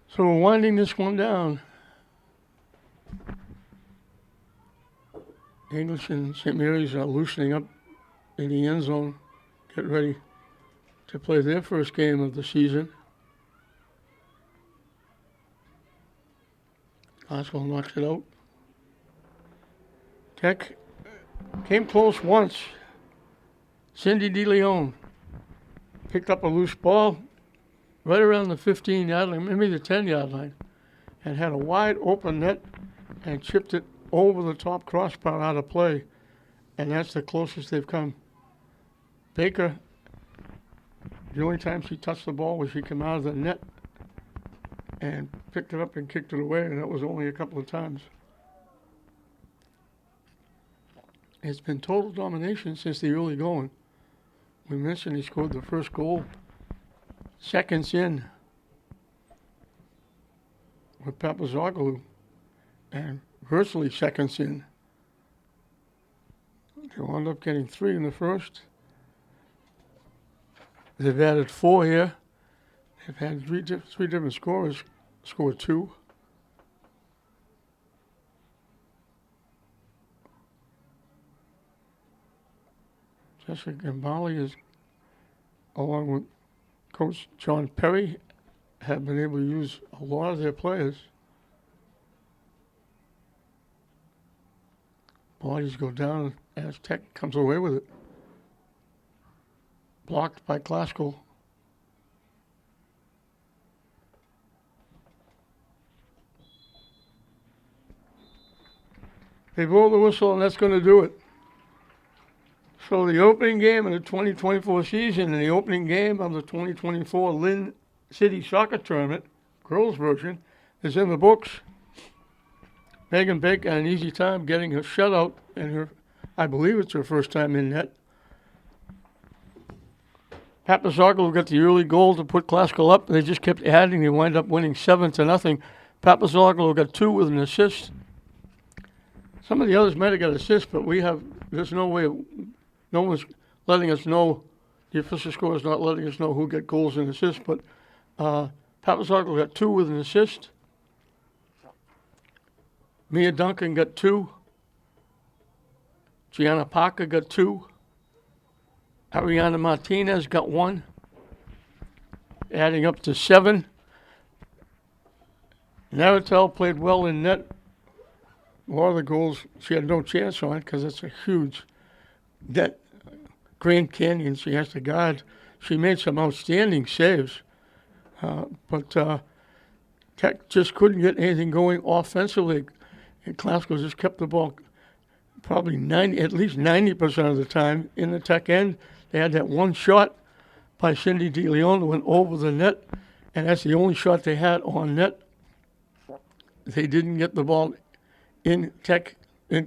So we're winding this one down. English and St. Mary's are loosening up in the end zone, get ready to play their first game of the season. Glasgow knocks it out. Tech came close once. Cindy DeLeon picked up a loose ball right around the 15-yard line, maybe the 10-yard line, and had a wide open net and chipped it over the top crossbar out of play, and that's the closest they've come. Baker, the only time she touched the ball was she came out of the net and picked it up and kicked it away, and that was only a couple of times. It's been total domination since the early going. We mentioned he scored the first goal seconds in with Papazoglou, and virtually seconds in. They wound up getting 3 in the first. They've added 4 here. They've had three different scorers score 2. Jessica Gambale is, along with Coach John Perry, have been able to use a lot of their players. bodies go down as Tech comes away with it. Blocked by Classical. They blow the whistle, and that's going to do it. So the opening game of the 2024 season and the opening game of the 2024 Lynn City Soccer Tournament, girls version, is in the books. Megan Baker had an easy time getting her shutout, and I believe it's her first time in net. Papazoglu got the early goal to put Classical up. They just kept adding. They wind up winning 7-0. Papazoglu got 2 with an assist. Some of the others might have got assists, but there's no way, no one's letting us know, the official score is not letting us know who got goals and assists, but Papazoglu got 2 with an assist. Mia Duncan got 2. Gianna Parker got 2. Ariana Martinez got 1. Adding up to 7. Naratel played well in net. A lot of the goals she had no chance on because it's a huge net. Grand Canyon she has to guard. She made some outstanding saves. But Tech just couldn't get anything going offensively. And Classical just kept the ball probably at least 90% of the time in the Tech end. They had that one shot by Cindy DeLeon that went over the net, and that's the only shot they had on net. They didn't get the ball in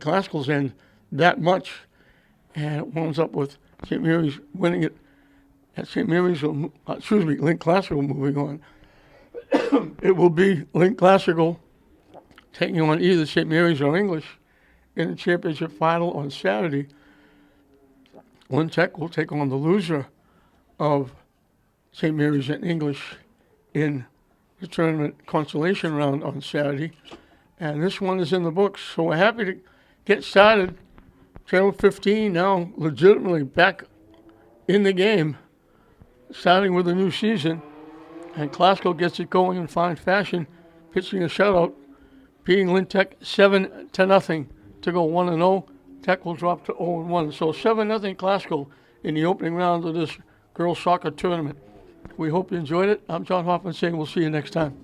Classical's end that much, and it winds up with St. Mary's winning it. At St. Mary's, Lynn Classical moving on. It will be Lynn Classical taking on either St. Mary's or English in the championship final on Saturday. Lynn Tech will take on the loser of St. Mary's and English in the tournament consolation round on Saturday. And this one is in the books, so we're happy to get started. Channel 15 now legitimately back in the game, starting with a new season. And Classical gets it going in fine fashion, pitching a shutout, beating Lynn Tech 7-0 to go 1-0. Tech will drop to 0-1. So 7-0 Classical in the opening round of this girls soccer tournament. We hope you enjoyed it. I'm John Hoffman saying we'll see you next time.